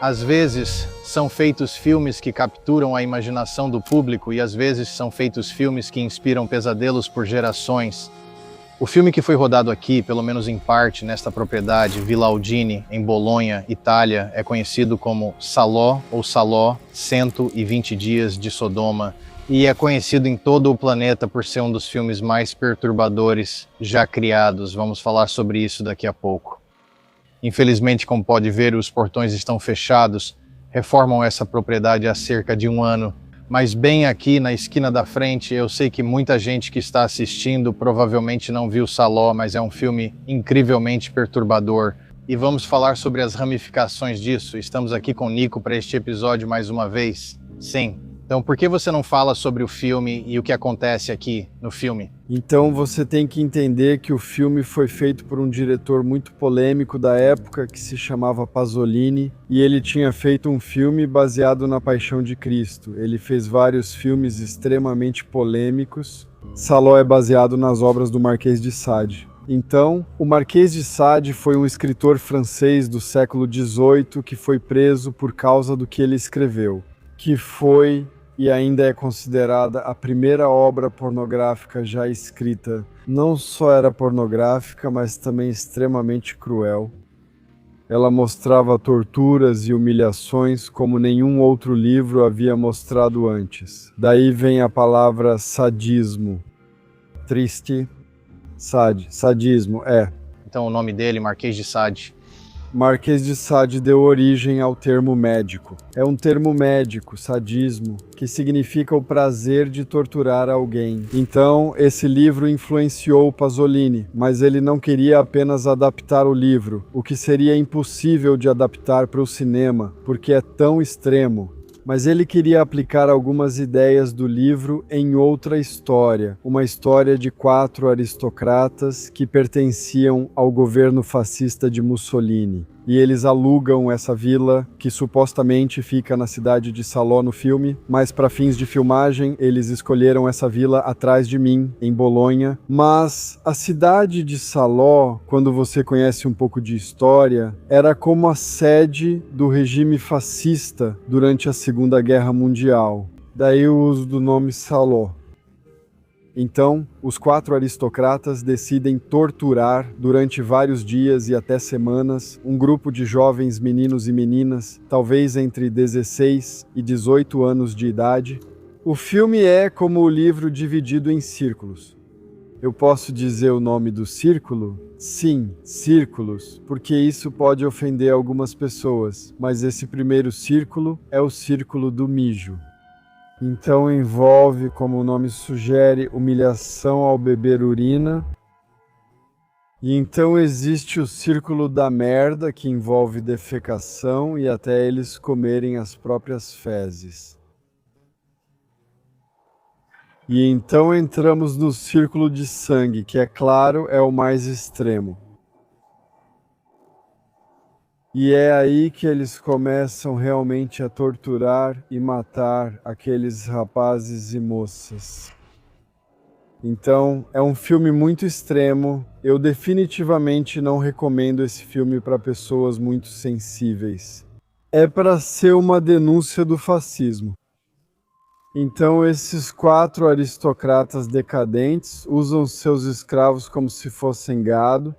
Às vezes, são feitos filmes que capturam a imaginação do público e às vezes são feitos filmes que inspiram pesadelos por gerações. O filme que foi rodado aqui, pelo menos em parte, nesta propriedade, Villa Aldini, em Bolonha, Itália, é conhecido como Salò ou Salò, 120 Dias de Sodoma, e é conhecido em todo o planeta por ser um dos filmes mais perturbadores já criados. Vamos falar sobre isso daqui a pouco. Infelizmente, como pode ver, os portões estão fechados, reformam essa propriedade há cerca de 1 ano. Mas bem aqui na esquina da frente, eu sei que muita gente que está assistindo provavelmente não viu Salò, mas é um filme incrivelmente perturbador. E vamos falar sobre as ramificações disso. Estamos aqui com o Nico para este episódio mais uma vez. Sim. Então, por que você não fala sobre o filme e o que acontece aqui no filme? Então você tem que entender que o filme foi feito por um diretor muito polêmico da época que se chamava Pasolini, e ele tinha feito um filme baseado na Paixão de Cristo. Ele fez vários filmes extremamente polêmicos. Salò é baseado nas obras do Marquês de Sade. Então, o Marquês de Sade foi um escritor francês do século XVIII que foi preso por causa do que ele escreveu, que foi e ainda é considerada a primeira obra pornográfica já escrita. Não só era pornográfica, mas também extremamente cruel. Ela mostrava torturas e humilhações como nenhum outro livro havia mostrado antes. Daí vem a palavra sadismo. Triste, sadismo, Então o nome dele, Marquês de Sade. Marquês de Sade deu origem ao termo médico. É um termo médico, sadismo, que significa o prazer de torturar alguém. Então, esse livro influenciou Pasolini, mas ele não queria apenas adaptar o livro, o que seria impossível de adaptar para o cinema, porque é tão extremo. Mas ele queria aplicar algumas ideias do livro em outra história, uma história de 4 aristocratas que pertenciam ao governo fascista de Mussolini. E eles alugam essa vila, que supostamente fica na cidade de Salò no filme, mas para fins de filmagem eles escolheram essa vila atrás de mim, em Bolonha. Mas a cidade de Salò, quando você conhece um pouco de história, era como a sede do regime fascista durante a Segunda Guerra Mundial. Daí o uso do nome Salò. Então, os 4 aristocratas decidem torturar durante vários dias e até semanas um grupo de jovens meninos e meninas, talvez entre 16 e 18 anos de idade. O filme é como o livro dividido em círculos. Eu posso dizer o nome do círculo? Sim, círculos, porque isso pode ofender algumas pessoas, mas esse primeiro círculo é o círculo do mijo. Então envolve, como o nome sugere, humilhação ao beber urina. E então existe o círculo da merda, que envolve defecação e até eles comerem as próprias fezes. E então entramos no círculo de sangue, que é claro, é o mais extremo. E é aí que eles começam realmente a torturar e matar aqueles rapazes e moças. Então, é um filme muito extremo. Eu definitivamente não recomendo esse filme para pessoas muito sensíveis. É para ser uma denúncia do fascismo. Então, esses 4 aristocratas decadentes usam seus escravos como se fossem gado.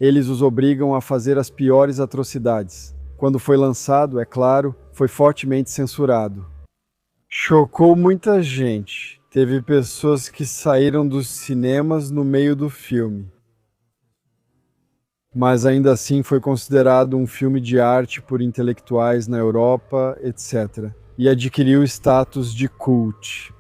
Eles os obrigam a fazer as piores atrocidades. Quando foi lançado, é claro, foi fortemente censurado. Chocou muita gente. Teve pessoas que saíram dos cinemas no meio do filme. Mas ainda assim foi considerado um filme de arte por intelectuais na Europa, etc. E adquiriu status de cult.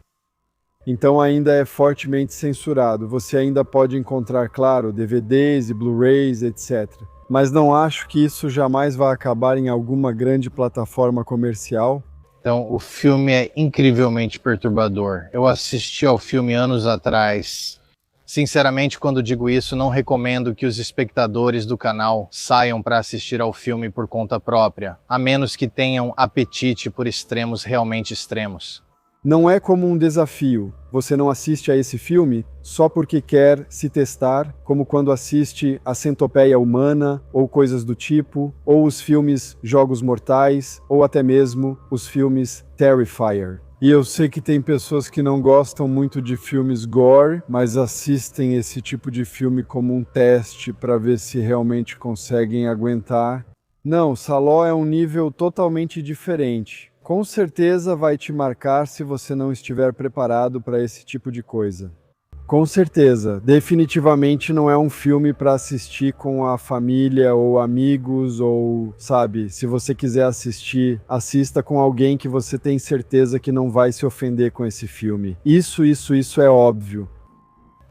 Então ainda é fortemente censurado. Você ainda pode encontrar, claro, DVDs e Blu-rays, etc. Mas não acho que isso jamais vai acabar em alguma grande plataforma comercial. Então, o filme é incrivelmente perturbador. Eu assisti ao filme anos atrás. Sinceramente, quando digo isso, não recomendo que os espectadores do canal saiam para assistir ao filme por conta própria, a menos que tenham apetite por extremos realmente extremos. Não é como um desafio. Você não assiste a esse filme só porque quer se testar, como quando assiste A Centopeia Humana, ou coisas do tipo, ou os filmes Jogos Mortais, ou até mesmo os filmes Terrifier. E eu sei que tem pessoas que não gostam muito de filmes gore, mas assistem esse tipo de filme como um teste para ver se realmente conseguem aguentar. Não, Saló é um nível totalmente diferente. Com certeza vai te marcar se você não estiver preparado para esse tipo de coisa. Com certeza, definitivamente não é um filme para assistir com a família ou amigos ou, sabe, se você quiser assistir, assista com alguém que você tem certeza que não vai se ofender com esse filme. Isso é óbvio.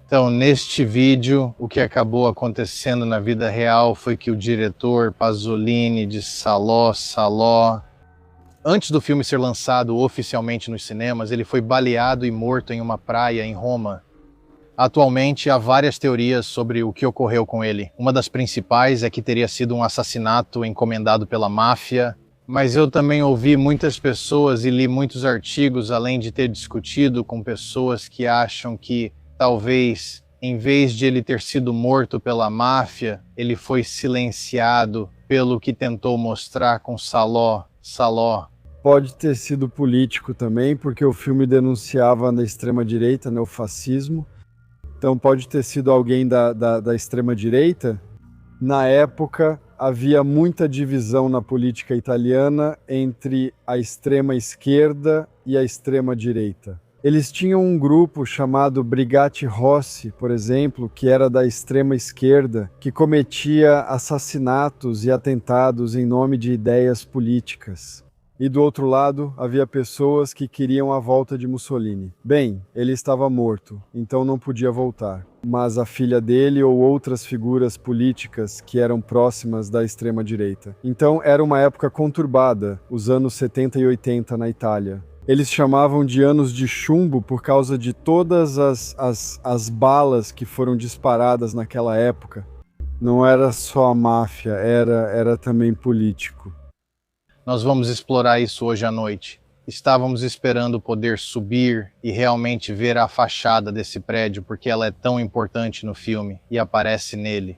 Então, neste vídeo, o que acabou acontecendo na vida real foi que o diretor Pasolini de Saló, antes do filme ser lançado oficialmente nos cinemas, ele foi baleado e morto em uma praia em Roma. Atualmente, há várias teorias sobre o que ocorreu com ele. Uma das principais é que teria sido um assassinato encomendado pela máfia, mas eu também ouvi muitas pessoas e li muitos artigos, além de ter discutido com pessoas que acham que talvez, em vez de ele ter sido morto pela máfia, ele foi silenciado pelo que tentou mostrar com Saló. Pode ter sido político também, porque o filme denunciava na extrema-direita, né, o fascismo. Então pode ter sido alguém da extrema-direita. Na época, havia muita divisão na política italiana entre a extrema-esquerda e a extrema-direita. Eles tinham um grupo chamado Brigate Rossi, por exemplo, que era da extrema-esquerda, que cometia assassinatos e atentados em nome de ideias políticas. E do outro lado, havia pessoas que queriam a volta de Mussolini. Bem, ele estava morto, então não podia voltar. Mas a filha dele ou outras figuras políticas que eram próximas da extrema-direita. Então era uma época conturbada, os anos 70 e 80 na Itália. Eles chamavam de anos de chumbo por causa de todas as balas que foram disparadas naquela época. Não era só a máfia, era também político. Nós vamos explorar isso hoje à noite. Estávamos esperando poder subir e realmente ver a fachada desse prédio, porque ela é tão importante no filme e aparece nele.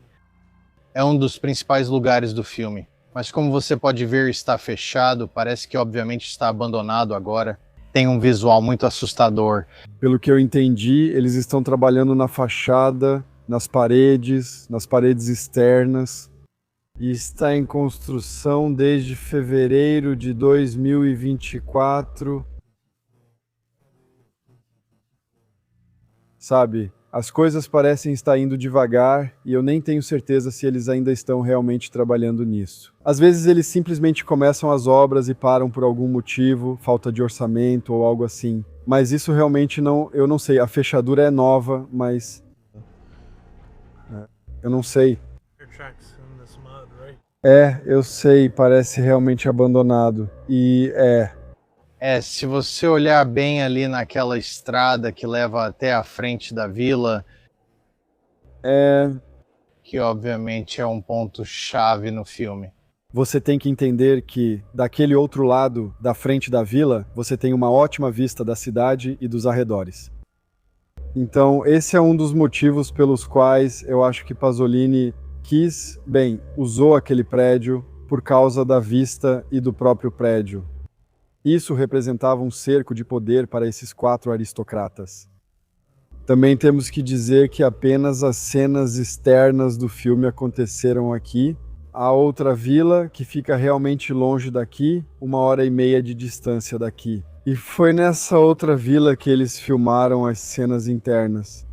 É um dos principais lugares do filme, mas como você pode ver, está fechado, parece que obviamente está abandonado agora. Tem um visual muito assustador. Pelo que eu entendi, eles estão trabalhando na fachada, nas paredes externas. E está em construção desde fevereiro de 2024. Sabe, as coisas parecem estar indo devagar e eu nem tenho certeza se eles ainda estão realmente trabalhando nisso. Às vezes eles simplesmente começam as obras e param por algum motivo, falta de orçamento ou algo assim. Mas isso realmente eu não sei. A fechadura é nova, mas eu não sei. Eu sei, parece realmente abandonado. Se você olhar bem ali naquela estrada que leva até a frente da vila, que obviamente é um ponto-chave no filme. Você tem que entender que, daquele outro lado, da frente da vila, você tem uma ótima vista da cidade e dos arredores. Então, esse é um dos motivos pelos quais eu acho que Pasolini usou aquele prédio por causa da vista e do próprio prédio. Isso representava um cerco de poder para esses 4 aristocratas. Também temos que dizer que apenas as cenas externas do filme aconteceram aqui. A outra vila, que fica realmente longe daqui, 1h30 de distância daqui. E foi nessa outra vila que eles filmaram as cenas internas.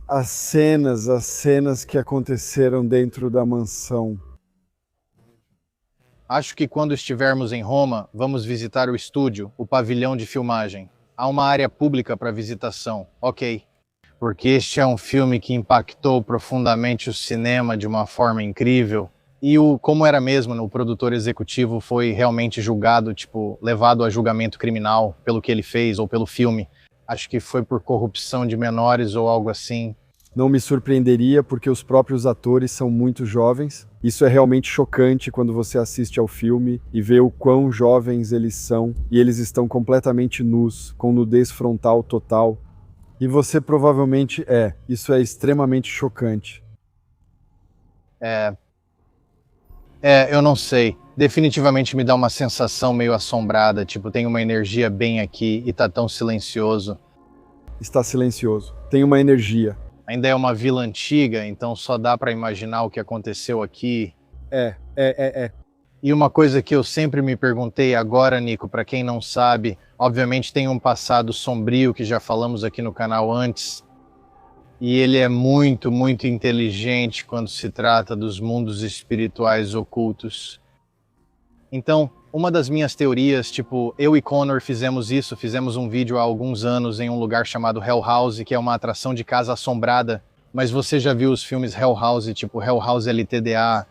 As cenas que aconteceram dentro da mansão. Acho que quando estivermos em Roma, vamos visitar o estúdio, o pavilhão de filmagem. Há uma área pública para visitação, ok. Porque este é um filme que impactou profundamente o cinema de uma forma incrível. E como era mesmo, o produtor executivo foi realmente julgado, levado a julgamento criminal pelo que ele fez ou pelo filme. Acho que foi por corrupção de menores ou algo assim. Não me surpreenderia porque os próprios atores são muito jovens. Isso é realmente chocante quando você assiste ao filme e vê o quão jovens eles são, e eles estão completamente nus, com nudez frontal total. E você provavelmente é. Isso é extremamente chocante. Eu não sei. Definitivamente me dá uma sensação meio assombrada, tipo, tem uma energia bem aqui e tá tão silencioso. Está silencioso. Tem uma energia. Ainda é uma vila antiga, então só dá pra imaginar o que aconteceu aqui. É. E uma coisa que eu sempre me perguntei agora, Nico, pra quem não sabe, obviamente tem um passado sombrio que já falamos aqui no canal antes. E ele é muito, muito inteligente quando se trata dos mundos espirituais ocultos. Então, uma das minhas teorias, tipo, eu e Connor fizemos um vídeo há alguns anos em um lugar chamado Hell House, que é uma atração de casa assombrada. Mas você já viu os filmes Hell House, tipo Hell House LTDA?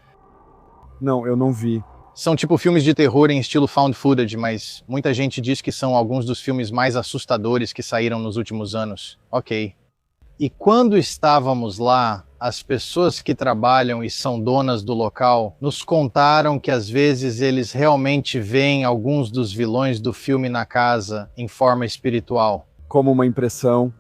Não, eu não vi. São tipo filmes de terror em estilo found footage, mas muita gente diz que são alguns dos filmes mais assustadores que saíram nos últimos anos. Ok. E quando estávamos lá, as pessoas que trabalham e são donas do local nos contaram que às vezes eles realmente veem alguns dos vilões do filme na casa em forma espiritual. Como uma impressão.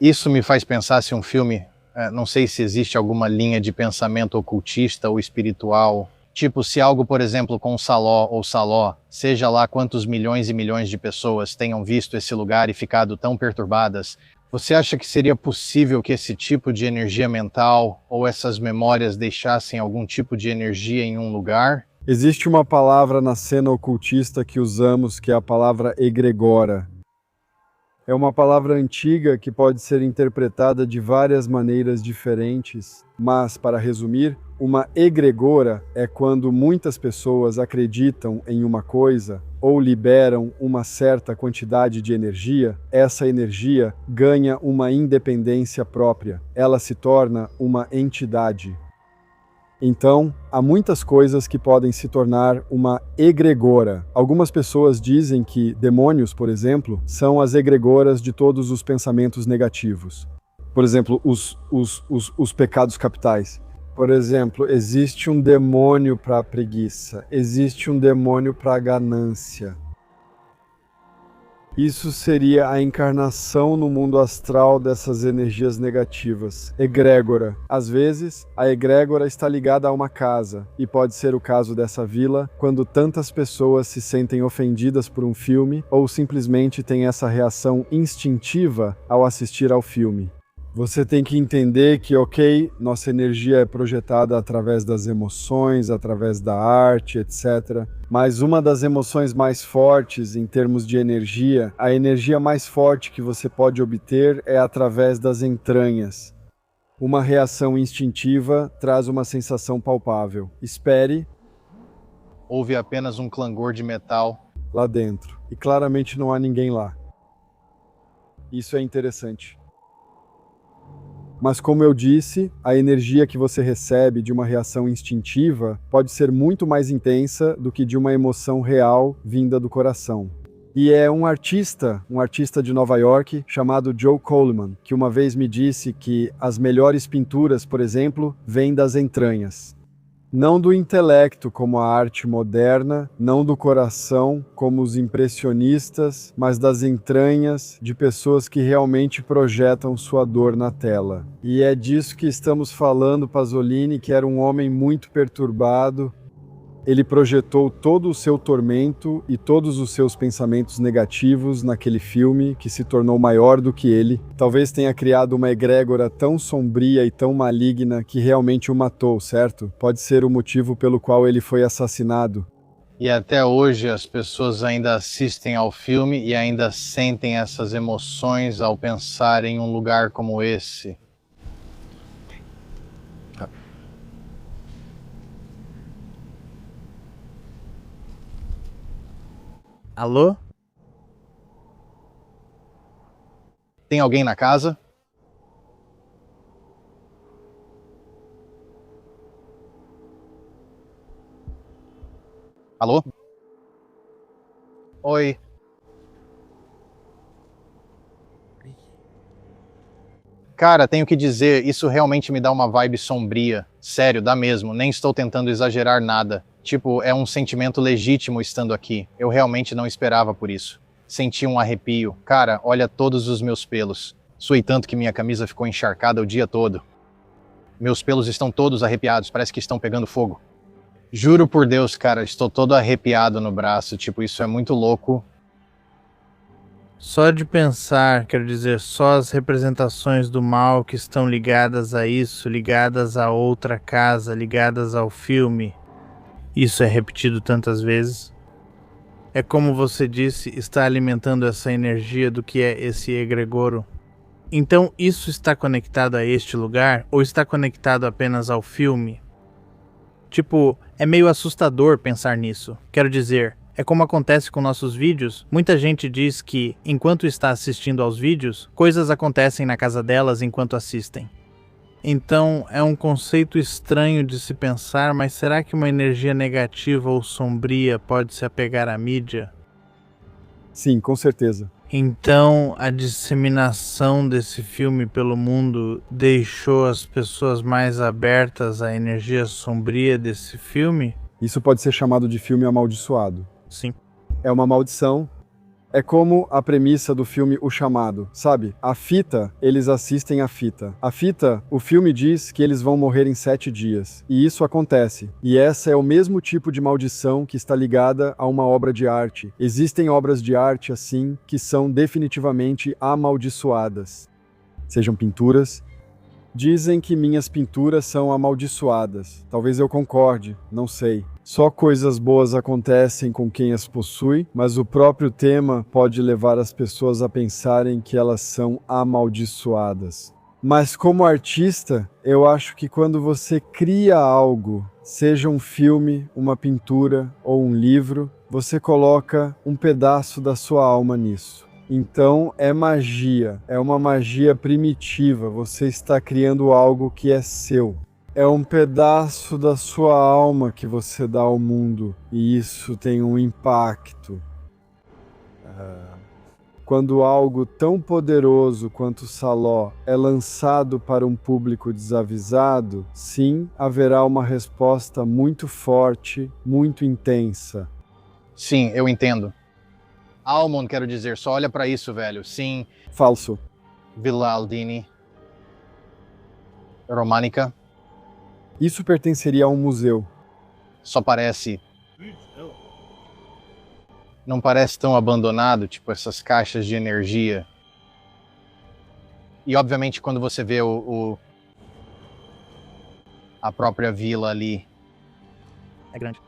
Isso me faz pensar se um filme, não sei se existe alguma linha de pensamento ocultista ou espiritual. Tipo, se algo, por exemplo, com Saló ou Saló, seja lá quantos milhões e milhões de pessoas tenham visto esse lugar e ficado tão perturbadas, você acha que seria possível que esse tipo de energia mental ou essas memórias deixassem algum tipo de energia em um lugar? Existe uma palavra na cena ocultista que usamos, que é a palavra egregora. É uma palavra antiga que pode ser interpretada de várias maneiras diferentes, mas, para resumir, uma egregora é quando muitas pessoas acreditam em uma coisa ou liberam uma certa quantidade de energia. Essa energia ganha uma independência própria. Ela se torna uma entidade. Então, há muitas coisas que podem se tornar uma egregora. Algumas pessoas dizem que demônios, por exemplo, são as egregoras de todos os pensamentos negativos. Por exemplo, os pecados capitais. Por exemplo, existe um demônio para a preguiça, existe um demônio para a ganância. Isso seria a encarnação no mundo astral dessas energias negativas. Egrégora. Às vezes, a egrégora está ligada a uma casa, e pode ser o caso dessa vila, quando tantas pessoas se sentem ofendidas por um filme ou simplesmente têm essa reação instintiva ao assistir ao filme. Você tem que entender que, ok, nossa energia é projetada através das emoções, através da arte, etc. Mas uma das emoções mais fortes em termos de energia, a energia mais forte que você pode obter é através das entranhas. Uma reação instintiva traz uma sensação palpável. Espere. Houve apenas um clangor de metal. Lá dentro. E claramente não há ninguém lá. Isso é interessante. Mas como eu disse, a energia que você recebe de uma reação instintiva pode ser muito mais intensa do que de uma emoção real vinda do coração. E é um artista de Nova York, chamado Joe Coleman, que uma vez me disse que as melhores pinturas, por exemplo, vêm das entranhas. Não do intelecto, como a arte moderna, não do coração, como os impressionistas, mas das entranhas de pessoas que realmente projetam sua dor na tela. E é disso que estamos falando. Pasolini, que era um homem muito perturbado, ele projetou todo o seu tormento e todos os seus pensamentos negativos naquele filme que se tornou maior do que ele. Talvez tenha criado uma egrégora tão sombria e tão maligna que realmente o matou, certo? Pode ser o motivo pelo qual ele foi assassinado. E até hoje as pessoas ainda assistem ao filme e ainda sentem essas emoções ao pensar em um lugar como esse. Alô? Tem alguém na casa? Alô? Oi. Cara, tenho que dizer, isso realmente me dá uma vibe sombria. Sério, dá mesmo, nem estou tentando exagerar nada. Tipo, é um sentimento legítimo estando aqui. Eu realmente não esperava por isso. Senti um arrepio. Cara, olha todos os meus pelos. Suei tanto que minha camisa ficou encharcada o dia todo. Meus pelos estão todos arrepiados, parece que estão pegando fogo. Juro por Deus, cara, estou todo arrepiado no braço. Tipo, isso é muito louco. Só de pensar, quero dizer, só as representações do mal que estão ligadas a isso, ligadas a outra casa, ligadas ao filme. Isso é repetido tantas vezes. É como você disse, está alimentando essa energia do que é esse egregoro. Então isso está conectado a este lugar ou está conectado apenas ao filme? Tipo, é meio assustador pensar nisso. Quero dizer, é como acontece com nossos vídeos. Muita gente diz que, enquanto está assistindo aos vídeos, coisas acontecem na casa delas enquanto assistem. Então, é um conceito estranho de se pensar, mas será que uma energia negativa ou sombria pode se apegar à mídia? Sim, com certeza. Então, a disseminação desse filme pelo mundo deixou as pessoas mais abertas à energia sombria desse filme? Isso pode ser chamado de filme amaldiçoado. Sim. É uma maldição. É como a premissa do filme O Chamado, sabe? A fita, eles assistem a fita. A fita, o filme diz que eles vão morrer em 7 dias. E isso acontece. E essa é o mesmo tipo de maldição que está ligada a uma obra de arte. Existem obras de arte, assim, que são definitivamente amaldiçoadas. Sejam pinturas. Dizem que minhas pinturas são amaldiçoadas. Talvez eu concorde, não sei. Só coisas boas acontecem com quem as possui, mas o próprio tema pode levar as pessoas a pensarem que elas são amaldiçoadas. Mas como artista, eu acho que quando você cria algo, seja um filme, uma pintura ou um livro, você coloca um pedaço da sua alma nisso. Então é magia, é uma magia primitiva, você está criando algo que é seu. É um pedaço da sua alma que você dá ao mundo, e isso tem um impacto. Quando algo tão poderoso quanto Saló é lançado para um público desavisado, sim, haverá uma resposta muito forte, muito intensa. Sim, eu entendo. Almond, quero dizer, só olha pra isso, velho. Sim, Falso. Villa Aldini. Românica. Isso pertenceria a um museu. Só parece... Não parece tão abandonado, tipo essas caixas de energia. E obviamente quando você vê a própria vila ali, É grande.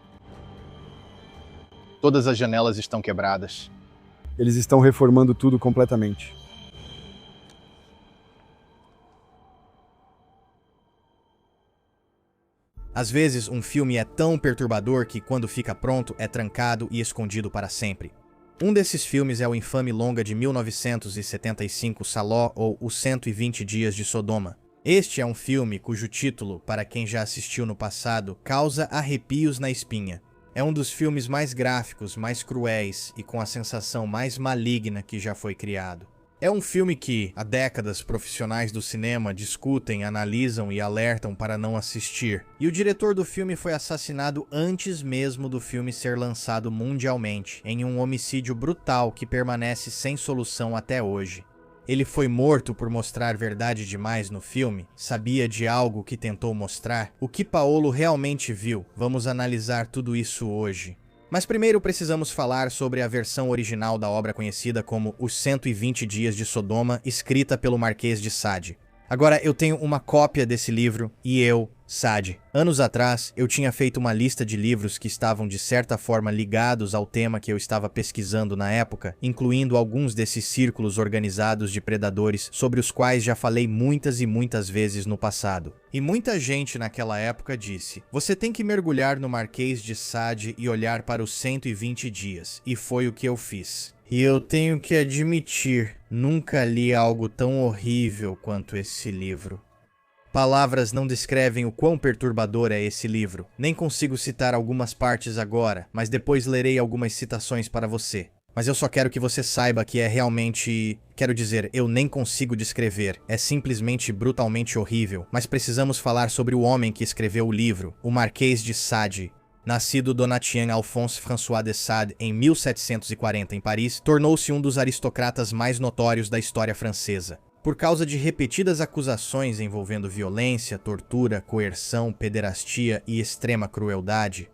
todas as janelas estão quebradas. Eles estão reformando tudo completamente. Às vezes, um filme é tão perturbador que, quando fica pronto, é trancado e escondido para sempre. Um desses filmes é o infame longa de 1975 Saló ou Os 120 Dias de Sodoma. Este é um filme cujo título, para quem já assistiu no passado, causa arrepios na espinha. É um dos filmes mais gráficos, mais cruéis e com a sensação mais maligna que já foi criado. É um filme que, há décadas, profissionais do cinema discutem, analisam e alertam para não assistir. E o diretor do filme foi assassinado antes mesmo do filme ser lançado mundialmente, em um homicídio brutal que permanece sem solução até hoje. Ele foi morto por mostrar verdade demais no filme? Sabia de algo que tentou mostrar? O que Paolo realmente viu? Vamos analisar tudo isso hoje. Mas primeiro precisamos falar sobre a versão original da obra conhecida como Os 120 Dias de Sodoma, escrita pelo Marquês de Sade. Agora, eu tenho uma cópia desse livro e eu, Sade. Anos atrás, eu tinha feito uma lista de livros que estavam de certa forma ligados ao tema que eu estava pesquisando na época, incluindo alguns desses círculos organizados de predadores sobre os quais já falei muitas e muitas vezes no passado. E muita gente naquela época disse: você tem que mergulhar no Marquês de Sade e olhar para os 120 dias. E foi o que eu fiz. E eu tenho que admitir, nunca li algo tão horrível quanto esse livro. Palavras não descrevem o quão perturbador é esse livro. Nem consigo citar algumas partes agora, mas depois lerei algumas citações para você. mas eu só quero que você saiba que é realmente... Quero dizer, eu nem consigo descrever. É simplesmente brutalmente horrível. Mas precisamos falar sobre o homem que escreveu o livro, o Marquês de Sade. Nascido Donatien Alphonse François de Sade em 1740 em Paris, tornou-se um dos aristocratas mais notórios da história francesa. Por causa de repetidas acusações envolvendo violência, tortura, coerção, pederastia e extrema crueldade,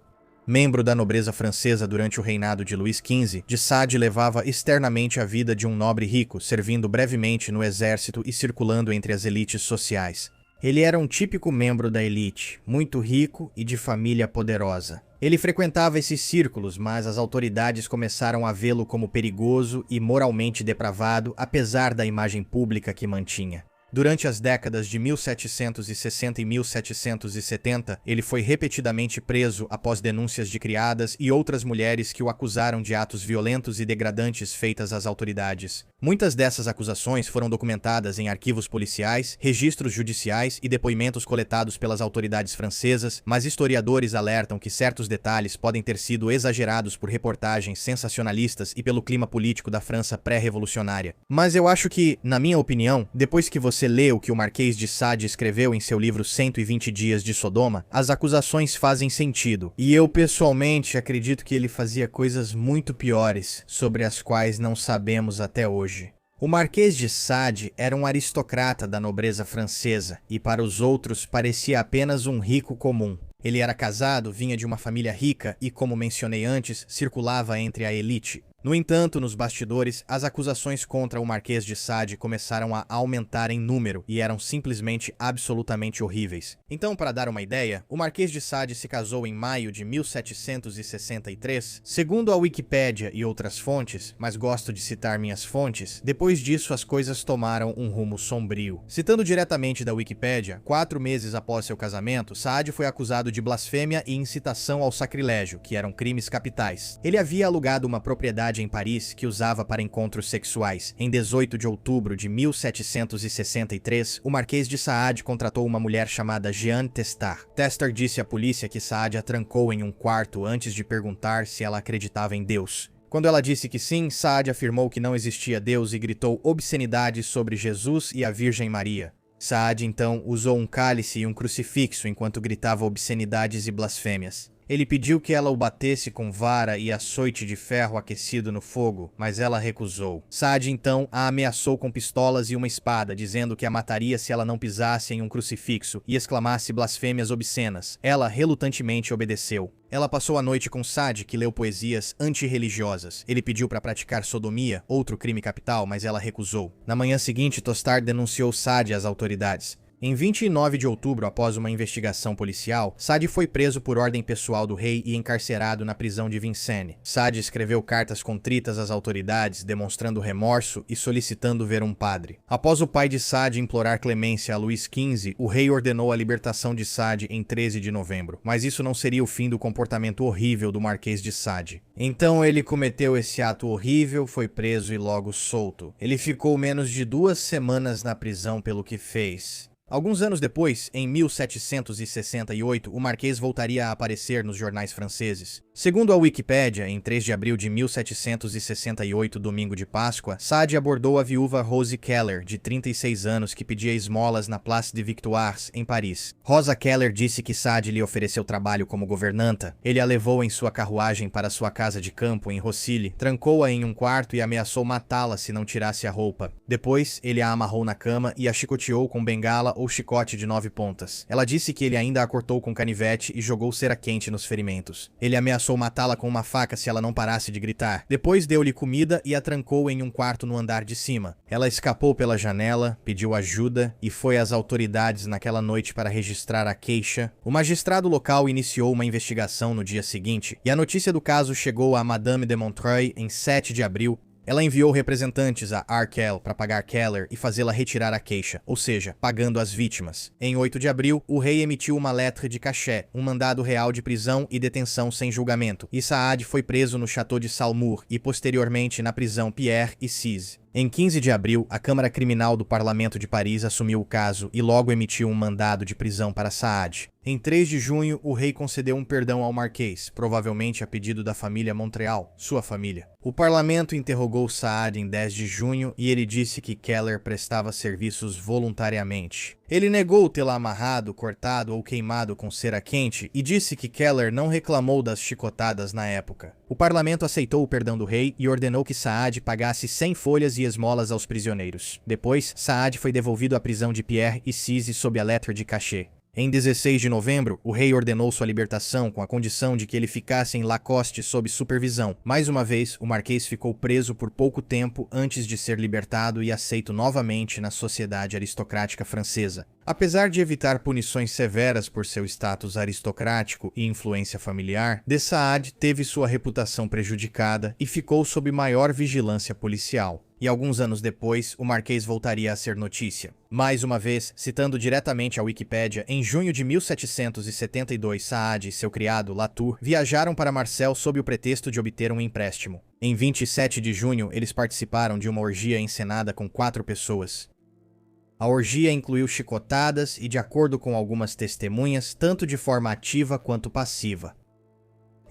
membro da nobreza francesa durante o reinado de Luís XV, de Sade levava externamente a vida de um nobre rico, servindo brevemente no exército e circulando entre as elites sociais. Ele era um típico membro da elite, muito rico e de família poderosa. Ele frequentava esses círculos, mas as autoridades começaram a vê-lo como perigoso e moralmente depravado, apesar da imagem pública que mantinha. Durante as décadas de 1760 e 1770, ele foi repetidamente preso após denúncias de criadas e outras mulheres que o acusaram de atos violentos e degradantes feitas às autoridades. Muitas dessas acusações foram documentadas em arquivos policiais, registros judiciais e depoimentos coletados pelas autoridades francesas, mas historiadores alertam que certos detalhes podem ter sido exagerados por reportagens sensacionalistas e pelo clima político da França pré-revolucionária. Mas eu acho que, na minha opinião, depois que você lê o que o Marquês de Sade escreveu em seu livro 120 Dias de Sodoma, as acusações fazem sentido. E eu, pessoalmente, acredito que ele fazia coisas muito piores, sobre as quais não sabemos até hoje. O Marquês de Sade era um aristocrata da nobreza francesa, e para os outros parecia apenas um rico comum. Ele era casado, vinha de uma família rica e, como mencionei antes, circulava entre a elite. No entanto, nos bastidores, as acusações contra o Marquês de Sade começaram a aumentar em número e eram simplesmente absolutamente horríveis. Então, para dar uma ideia, o Marquês de Sade se casou em maio de 1763. Segundo a Wikipédia e outras fontes, mas gosto de citar minhas fontes, depois disso as coisas tomaram um rumo sombrio. Citando diretamente da Wikipédia, 4 meses após seu casamento, Sade foi acusado de blasfêmia e incitação ao sacrilégio, que eram crimes capitais. Ele havia alugado uma propriedade em Paris que usava para encontros sexuais. Em 18 de outubro de 1763, o Marquês de Sade contratou uma mulher chamada Jeanne Testard. Testard disse à polícia que Sade a trancou em um quarto antes de perguntar se ela acreditava em Deus. Quando ela disse que sim, Sade afirmou que não existia Deus e gritou obscenidades sobre Jesus e a Virgem Maria. Sade então usou um cálice e um crucifixo enquanto gritava obscenidades e blasfêmias. Ele pediu que ela o batesse com vara e açoite de ferro aquecido no fogo, mas ela recusou. Sade então a ameaçou com pistolas e uma espada, dizendo que a mataria se ela não pisasse em um crucifixo e exclamasse blasfêmias obscenas. Ela relutantemente obedeceu. Ela passou a noite com Sade, que leu poesias antirreligiosas. Ele pediu para praticar sodomia, outro crime capital, mas ela recusou. Na manhã seguinte, Tostard denunciou Sade às autoridades. Em 29 de outubro, após uma investigação policial, Sade foi preso por ordem pessoal do rei e encarcerado na prisão de Vincennes. Sade escreveu cartas contritas às autoridades, demonstrando remorso e solicitando ver um padre. Após o pai de Sade implorar clemência a Luís XV, o rei ordenou a libertação de Sade em 13 de novembro. Mas isso não seria o fim do comportamento horrível do Marquês de Sade. Então ele cometeu esse ato horrível, foi preso e logo solto. Ele ficou menos de 2 semanas na prisão pelo que fez. Alguns anos depois, em 1768, o Marquês voltaria a aparecer nos jornais franceses. Segundo a Wikipédia, em 3 de abril de 1768, domingo de Páscoa, Sade abordou a viúva Rose Keller, de 36 anos, que pedia esmolas na Place des Victoires, em Paris. Rosa Keller disse que Sade lhe ofereceu trabalho como governanta. Ele a levou em sua carruagem para sua casa de campo, em Rossily, trancou-a em um quarto e ameaçou matá-la se não tirasse a roupa. Depois, ele a amarrou na cama e a chicoteou com bengala ou chicote de 9 pontas. Ela disse que ele ainda a cortou com canivete e jogou cera quente nos ferimentos. Ele ameaçou matá-la com uma faca se ela não parasse de gritar. Depois deu-lhe comida e a trancou em um quarto no andar de cima. Ela escapou pela janela, pediu ajuda e foi às autoridades naquela noite para registrar a queixa. O magistrado local iniciou uma investigação no dia seguinte e a notícia do caso chegou a Madame de Montreuil em 7 de abril. Ela enviou representantes a Arkell para pagar Keller e fazê-la retirar a queixa, ou seja, pagando as vítimas. Em 8 de abril, o rei emitiu uma lettre de cachet, um mandado real de prisão e detenção sem julgamento, e Sade foi preso no Château de Saumur e posteriormente na prisão Pierre e Cise. Em 15 de abril, a Câmara Criminal do Parlamento de Paris assumiu o caso e logo emitiu um mandado de prisão para Saad. Em 3 de junho, o rei concedeu um perdão ao marquês, provavelmente a pedido da família Montreal, sua família. O parlamento interrogou Saad em 10 de junho e ele disse que Keller prestava serviços voluntariamente. Ele negou tê-la amarrado, cortado ou queimado com cera quente e disse que Keller não reclamou das chicotadas na época. O parlamento aceitou o perdão do rei e ordenou que Saad pagasse 100 folhas e esmolas aos prisioneiros. Depois, Saad foi devolvido à prisão de Pierre e Cise sob a letra de cachê. Em 16 de novembro, o rei ordenou sua libertação com a condição de que ele ficasse em Lacoste sob supervisão. Mais uma vez, o marquês ficou preso por pouco tempo antes de ser libertado e aceito novamente na sociedade aristocrática francesa. Apesar de evitar punições severas por seu status aristocrático e influência familiar, de Saad teve sua reputação prejudicada e ficou sob maior vigilância policial. E alguns anos depois, o marquês voltaria a ser notícia. Mais uma vez, citando diretamente a Wikipédia, em junho de 1772, Saad e seu criado, Latour, viajaram para Marseille sob o pretexto de obter um empréstimo. Em 27 de junho, eles participaram de uma orgia encenada com 4 pessoas. A orgia incluiu chicotadas e, de acordo com algumas testemunhas, tanto de forma ativa quanto passiva.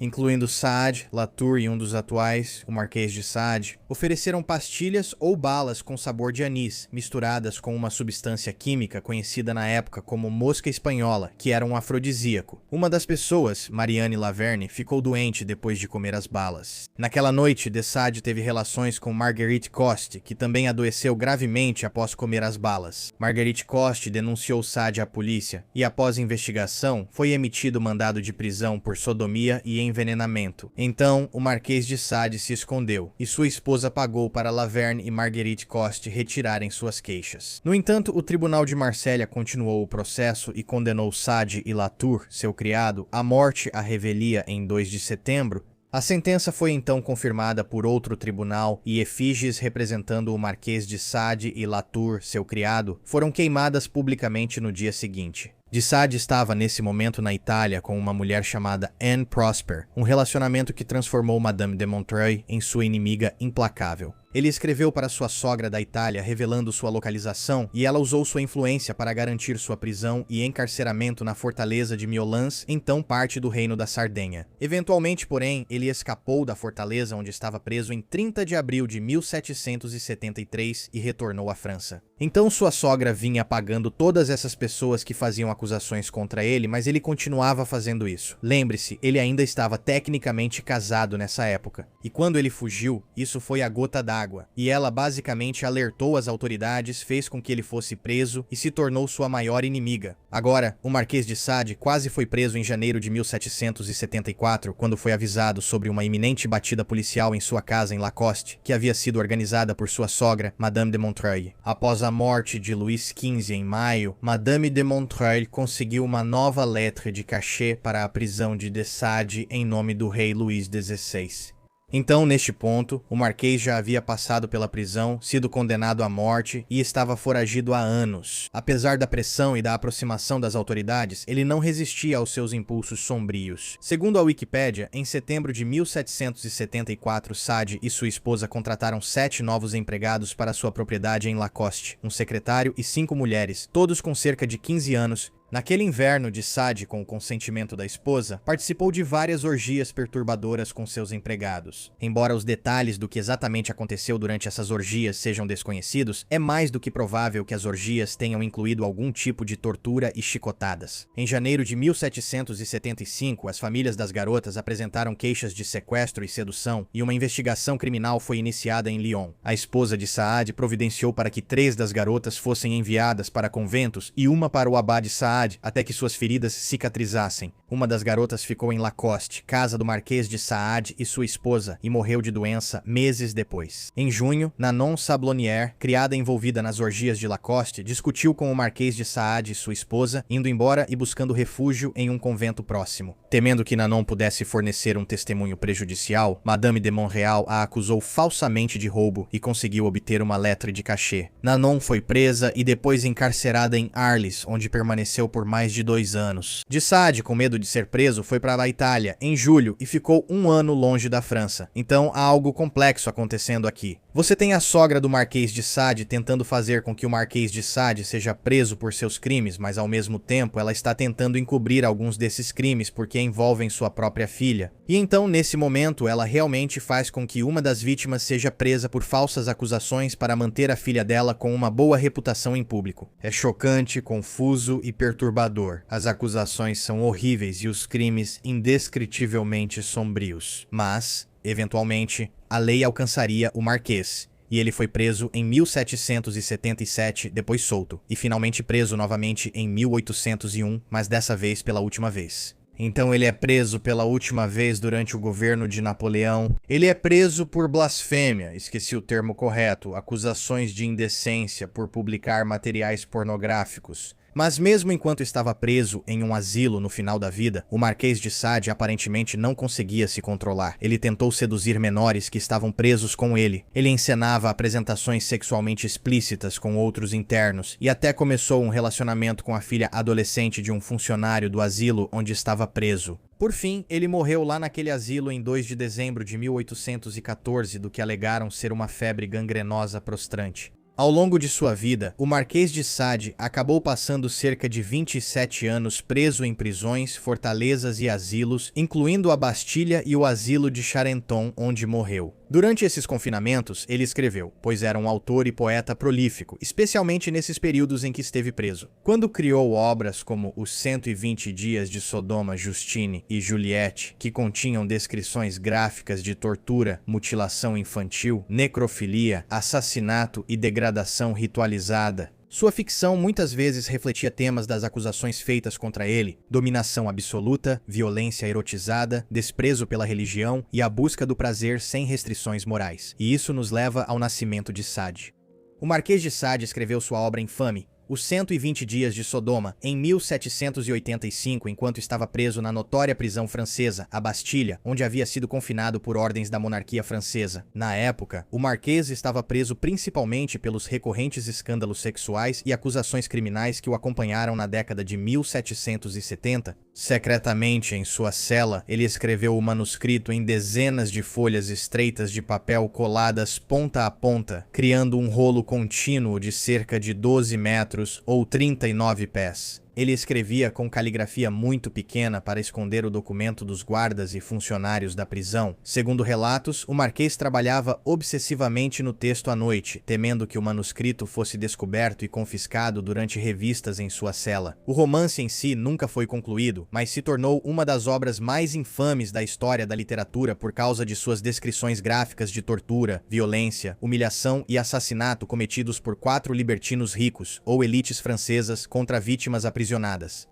Incluindo Saad, Latour e um dos atuais, o Marquês de Sade, ofereceram pastilhas ou balas com sabor de anis, misturadas com uma substância química conhecida na época como mosca espanhola, que era um afrodisíaco. Uma das pessoas, Marianne Laverne, ficou doente depois de comer as balas. Naquela noite, de Sade teve relações com Marguerite Coste, que também adoeceu gravemente após comer as balas. Marguerite Coste denunciou Sade à polícia, e após investigação, foi emitido mandado de prisão por sodomia e envenenamento. Então, o Marquês de Sade se escondeu, e sua esposa pagou para Laverne e Marguerite Coste retirarem suas queixas. No entanto, o Tribunal de Marselha continuou o processo e condenou Sade e Latour, seu criado, à morte à revelia em 2 de setembro. A sentença foi então confirmada por outro tribunal e efígies representando o Marquês de Sade e Latour, seu criado, foram queimadas publicamente no dia seguinte. De Sade estava nesse momento na Itália com uma mulher chamada Anne Prosper, um relacionamento que transformou Madame de Montreuil em sua inimiga implacável. Ele escreveu para sua sogra da Itália revelando sua localização e ela usou sua influência para garantir sua prisão e encarceramento na fortaleza de Miolans, então parte do Reino da Sardenha. Eventualmente, porém, ele escapou da fortaleza onde estava preso em 30 de abril de 1773 e retornou à França. Então sua sogra vinha apagando todas essas pessoas que faziam acusações contra ele, mas ele continuava fazendo isso. Lembre-se, ele ainda estava tecnicamente casado nessa época. E quando ele fugiu, isso foi a gota d'água. E ela basicamente alertou as autoridades, fez com que ele fosse preso e se tornou sua maior inimiga. Agora, o Marquês de Sade quase foi preso em janeiro de 1774, quando foi avisado sobre uma iminente batida policial em sua casa em Lacoste, que havia sido organizada por sua sogra, Madame de Montreuil. Após a morte de Luís XV em maio, Madame de Montreuil conseguiu uma nova letra de cachê para a prisão de Sade em nome do rei Luís XVI. Então, neste ponto, o Marquês já havia passado pela prisão, sido condenado à morte e estava foragido há anos. Apesar da pressão e da aproximação das autoridades, ele não resistia aos seus impulsos sombrios. Segundo a Wikipédia, em setembro de 1774, Sade e sua esposa contrataram 7 novos empregados para sua propriedade em Lacoste, um secretário e 5 mulheres, todos com cerca de 15 anos. Naquele inverno de Sade, com o consentimento da esposa, participou de várias orgias perturbadoras com seus empregados. Embora os detalhes do que exatamente aconteceu durante essas orgias sejam desconhecidos, é mais do que provável que as orgias tenham incluído algum tipo de tortura e chicotadas. Em janeiro de 1775, as famílias das garotas apresentaram queixas de sequestro e sedução, e uma investigação criminal foi iniciada em Lyon. A esposa de Sade providenciou para que 3 das garotas fossem enviadas para conventos e uma para o abade Sade, até que suas feridas cicatrizassem. Uma das garotas ficou em Lacoste, casa do Marquês de Sade e sua esposa, e morreu de doença meses depois. Em junho, Nanon Sablonnière, criada envolvida nas orgias de Lacoste, discutiu com o Marquês de Sade e sua esposa, indo embora e buscando refúgio em um convento próximo. Temendo que Nanon pudesse fornecer um testemunho prejudicial, Madame de Montreal a acusou falsamente de roubo e conseguiu obter uma letra de cachê. Nanon foi presa e depois encarcerada em Arles, onde permaneceu por mais de 2 anos. De Sade, com medo de ser preso, foi para a Itália em julho e ficou 1 ano longe da França. Então há algo complexo acontecendo aqui. Você tem a sogra do Marquês de Sade tentando fazer com que o Marquês de Sade seja preso por seus crimes, mas ao mesmo tempo ela está tentando encobrir alguns desses crimes porque envolvem sua própria filha. E então, nesse momento, ela realmente faz com que uma das vítimas seja presa por falsas acusações para manter a filha dela com uma boa reputação em público. É chocante, confuso e perturbador. As acusações são horríveis e os crimes indescritivelmente sombrios. Mas, eventualmente, a lei alcançaria o Marquês, e ele foi preso em 1777, depois solto, e finalmente preso novamente em 1801, mas dessa vez pela última vez. Então ele é preso pela última vez durante o governo de Napoleão. Ele é preso por blasfêmia, esqueci o termo correto, acusações de indecência por publicar materiais pornográficos. Mas mesmo enquanto estava preso em um asilo no final da vida, o Marquês de Sade aparentemente não conseguia se controlar. Ele tentou seduzir menores que estavam presos com ele. Ele encenava apresentações sexualmente explícitas com outros internos e até começou um relacionamento com a filha adolescente de um funcionário do asilo onde estava preso. Por fim, ele morreu lá naquele asilo em 2 de dezembro de 1814 do que alegaram ser uma febre gangrenosa prostrante. Ao longo de sua vida, o Marquês de Sade acabou passando cerca de 27 anos preso em prisões, fortalezas e asilos, incluindo a Bastilha e o asilo de Charenton, onde morreu. Durante esses confinamentos, ele escreveu, pois era um autor e poeta prolífico, especialmente nesses períodos em que esteve preso. Quando criou obras como Os 120 Dias de Sodoma, Justine e Juliette, que continham descrições gráficas de tortura, mutilação infantil, necrofilia, assassinato e degradação ritualizada, sua ficção muitas vezes refletia temas das acusações feitas contra ele: dominação absoluta, violência erotizada, desprezo pela religião e a busca do prazer sem restrições morais. E isso nos leva ao nascimento de Sade. O Marquês de Sade escreveu sua obra infame, Os 120 Dias de Sodoma, em 1785, enquanto estava preso na notória prisão francesa, a Bastilha, onde havia sido confinado por ordens da monarquia francesa. Na época, o Marquês estava preso principalmente pelos recorrentes escândalos sexuais e acusações criminais que o acompanharam na década de 1770. Secretamente, em sua cela, ele escreveu o manuscrito em dezenas de folhas estreitas de papel coladas ponta a ponta, criando um rolo contínuo de cerca de 12 metros ou 39 pés. Ele escrevia com caligrafia muito pequena para esconder o documento dos guardas e funcionários da prisão. Segundo relatos, o Marquês trabalhava obsessivamente no texto à noite, temendo que o manuscrito fosse descoberto e confiscado durante revistas em sua cela. O romance em si nunca foi concluído, mas se tornou uma das obras mais infames da história da literatura por causa de suas descrições gráficas de tortura, violência, humilhação e assassinato cometidos por 4 libertinos ricos, ou elites francesas, contra vítimas aprisionadas.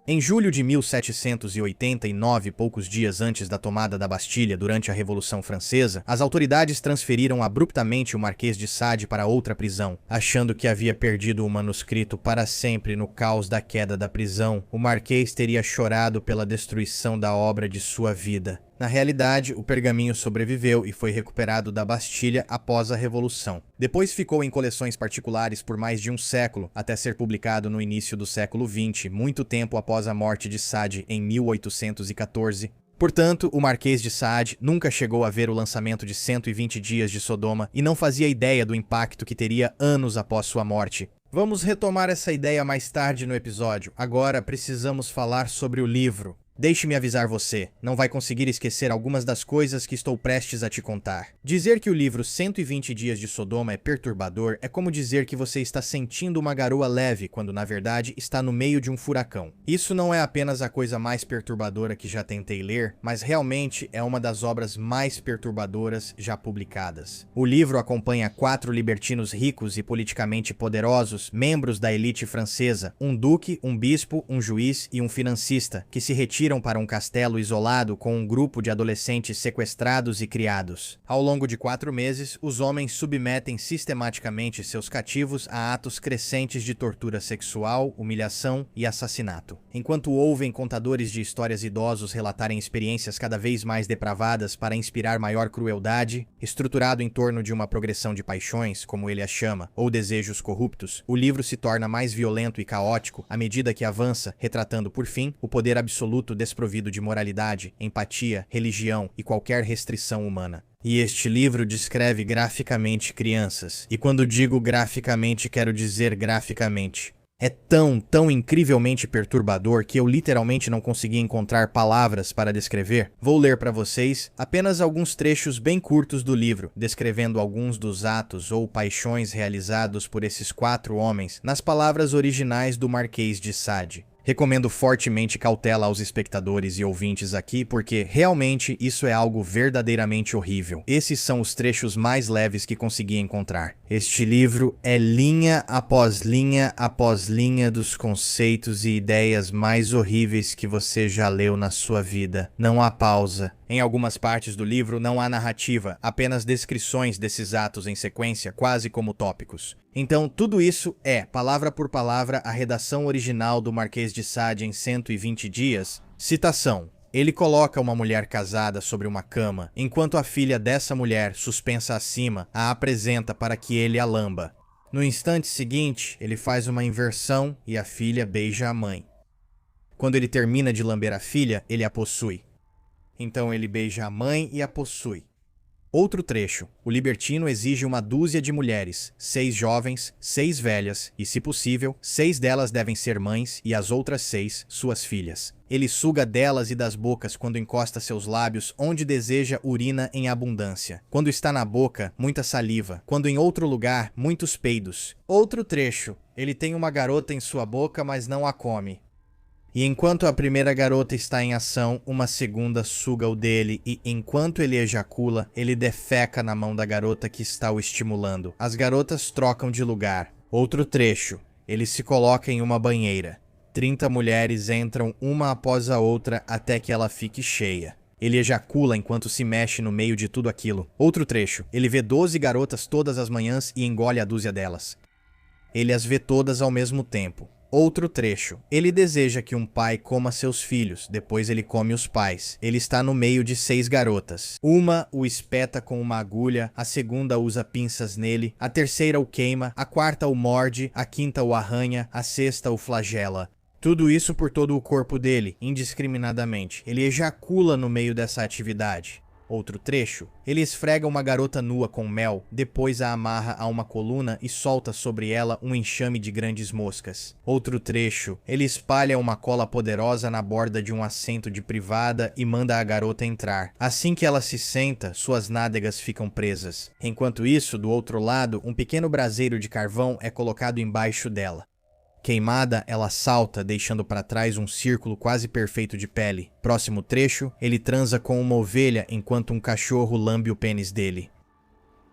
Em julho de 1789, poucos dias antes da tomada da Bastilha durante a Revolução Francesa, as autoridades transferiram abruptamente o Marquês de Sade para outra prisão. Achando que havia perdido o manuscrito para sempre no caos da queda da prisão, o Marquês teria chorado pela destruição da obra de sua vida. Na realidade, o pergaminho sobreviveu e foi recuperado da Bastilha após a Revolução. Depois ficou em coleções particulares por mais de um século, até ser publicado no início do século XX, muito tempo após a morte de Sade em 1814. Portanto, o Marquês de Sade nunca chegou a ver o lançamento de 120 Dias de Sodoma e não fazia ideia do impacto que teria anos após sua morte. Vamos retomar essa ideia mais tarde no episódio. Agora precisamos falar sobre o livro. Deixe-me avisar você, não vai conseguir esquecer algumas das coisas que estou prestes a te contar. Dizer que o livro 120 Dias de Sodoma é perturbador é como dizer que você está sentindo uma garoa leve quando na verdade está no meio de um furacão. Isso não é apenas a coisa mais perturbadora que já tentei ler, mas realmente é uma das obras mais perturbadoras já publicadas. O livro acompanha 4 libertinos ricos e politicamente poderosos, membros da elite francesa, um duque, um bispo, um juiz e um financista, que se retiram partiram para um castelo isolado com um grupo de adolescentes sequestrados e criados. Ao longo de 4 meses, os homens submetem sistematicamente seus cativos a atos crescentes de tortura sexual, humilhação e assassinato. Enquanto ouvem contadores de histórias idosos relatarem experiências cada vez mais depravadas para inspirar maior crueldade, estruturado em torno de uma progressão de paixões, como ele as chama, ou desejos corruptos, o livro se torna mais violento e caótico à medida que avança, retratando, por fim, o poder absoluto desprovido de moralidade, empatia, religião e qualquer restrição humana. E este livro descreve graficamente crianças. E quando digo graficamente, quero dizer graficamente. É tão incrivelmente perturbador que eu literalmente não consegui encontrar palavras para descrever. Vou ler para vocês apenas alguns trechos bem curtos do livro, descrevendo alguns dos atos ou paixões realizados por esses 4 homens nas palavras originais do Marquês de Sade. Recomendo fortemente cautela aos espectadores e ouvintes aqui, porque realmente isso é algo verdadeiramente horrível. Esses são os trechos mais leves que consegui encontrar. Este livro é linha após linha dos conceitos e ideias mais horríveis que você já leu na sua vida. Não há pausa. Em algumas partes do livro não há narrativa, apenas descrições desses atos em sequência, quase como tópicos. Então, tudo isso é, palavra por palavra, a redação original do Marquês de Sade em 120 dias. Citação. Ele coloca uma mulher casada sobre uma cama, enquanto a filha dessa mulher, suspensa acima, a apresenta para que ele a lamba. No instante seguinte, ele faz uma inversão e a filha beija a mãe. Quando ele termina de lamber a filha, ele a possui. Então ele beija a mãe e a possui. Outro trecho. O libertino exige 12 de mulheres, 6 jovens, 6 velhas, e, se possível, 6 delas devem ser mães e as outras 6, suas filhas. Ele suga delas e das bocas quando encosta seus lábios onde deseja urina em abundância. Quando está na boca, muita saliva. Quando em outro lugar, muitos peidos. Outro trecho. Ele tem uma garota em sua boca, mas não a come. E enquanto a primeira garota está em ação, uma segunda suga o dele e, enquanto ele ejacula, ele defeca na mão da garota que está o estimulando. As garotas trocam de lugar. Outro trecho. Ele se coloca em uma banheira. 30 mulheres entram uma após a outra até que ela fique cheia. Ele ejacula enquanto se mexe no meio de tudo aquilo. Outro trecho. Ele vê 12 garotas todas as manhãs e engole a dúzia delas. Ele as vê todas ao mesmo tempo. Outro trecho. Ele deseja que um pai coma seus filhos, depois ele come os pais. Ele está no meio de 6 garotas. Uma o espeta com uma agulha, a segunda usa pinças nele, a terceira o queima, a quarta o morde, a quinta o arranha, a sexta o flagela. Tudo isso por todo o corpo dele, indiscriminadamente. Ele ejacula no meio dessa atividade. Outro trecho. Ele esfrega uma garota nua com mel, depois a amarra a uma coluna e solta sobre ela um enxame de grandes moscas. Outro trecho. Ele espalha uma cola poderosa na borda de um assento de privada e manda a garota entrar. Assim que ela se senta, suas nádegas ficam presas. Enquanto isso, do outro lado, um pequeno braseiro de carvão é colocado embaixo dela. Queimada, ela salta, deixando para trás um círculo quase perfeito de pele. Próximo trecho, ele transa com uma ovelha enquanto um cachorro lambe o pênis dele.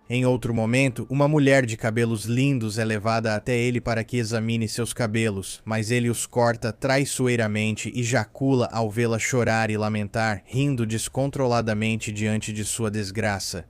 Em outro momento, uma mulher de cabelos lindos é levada até ele para que examine seus cabelos, mas ele os corta traiçoeiramente e jacula ao vê-la chorar e lamentar, rindo descontroladamente diante de sua desgraça.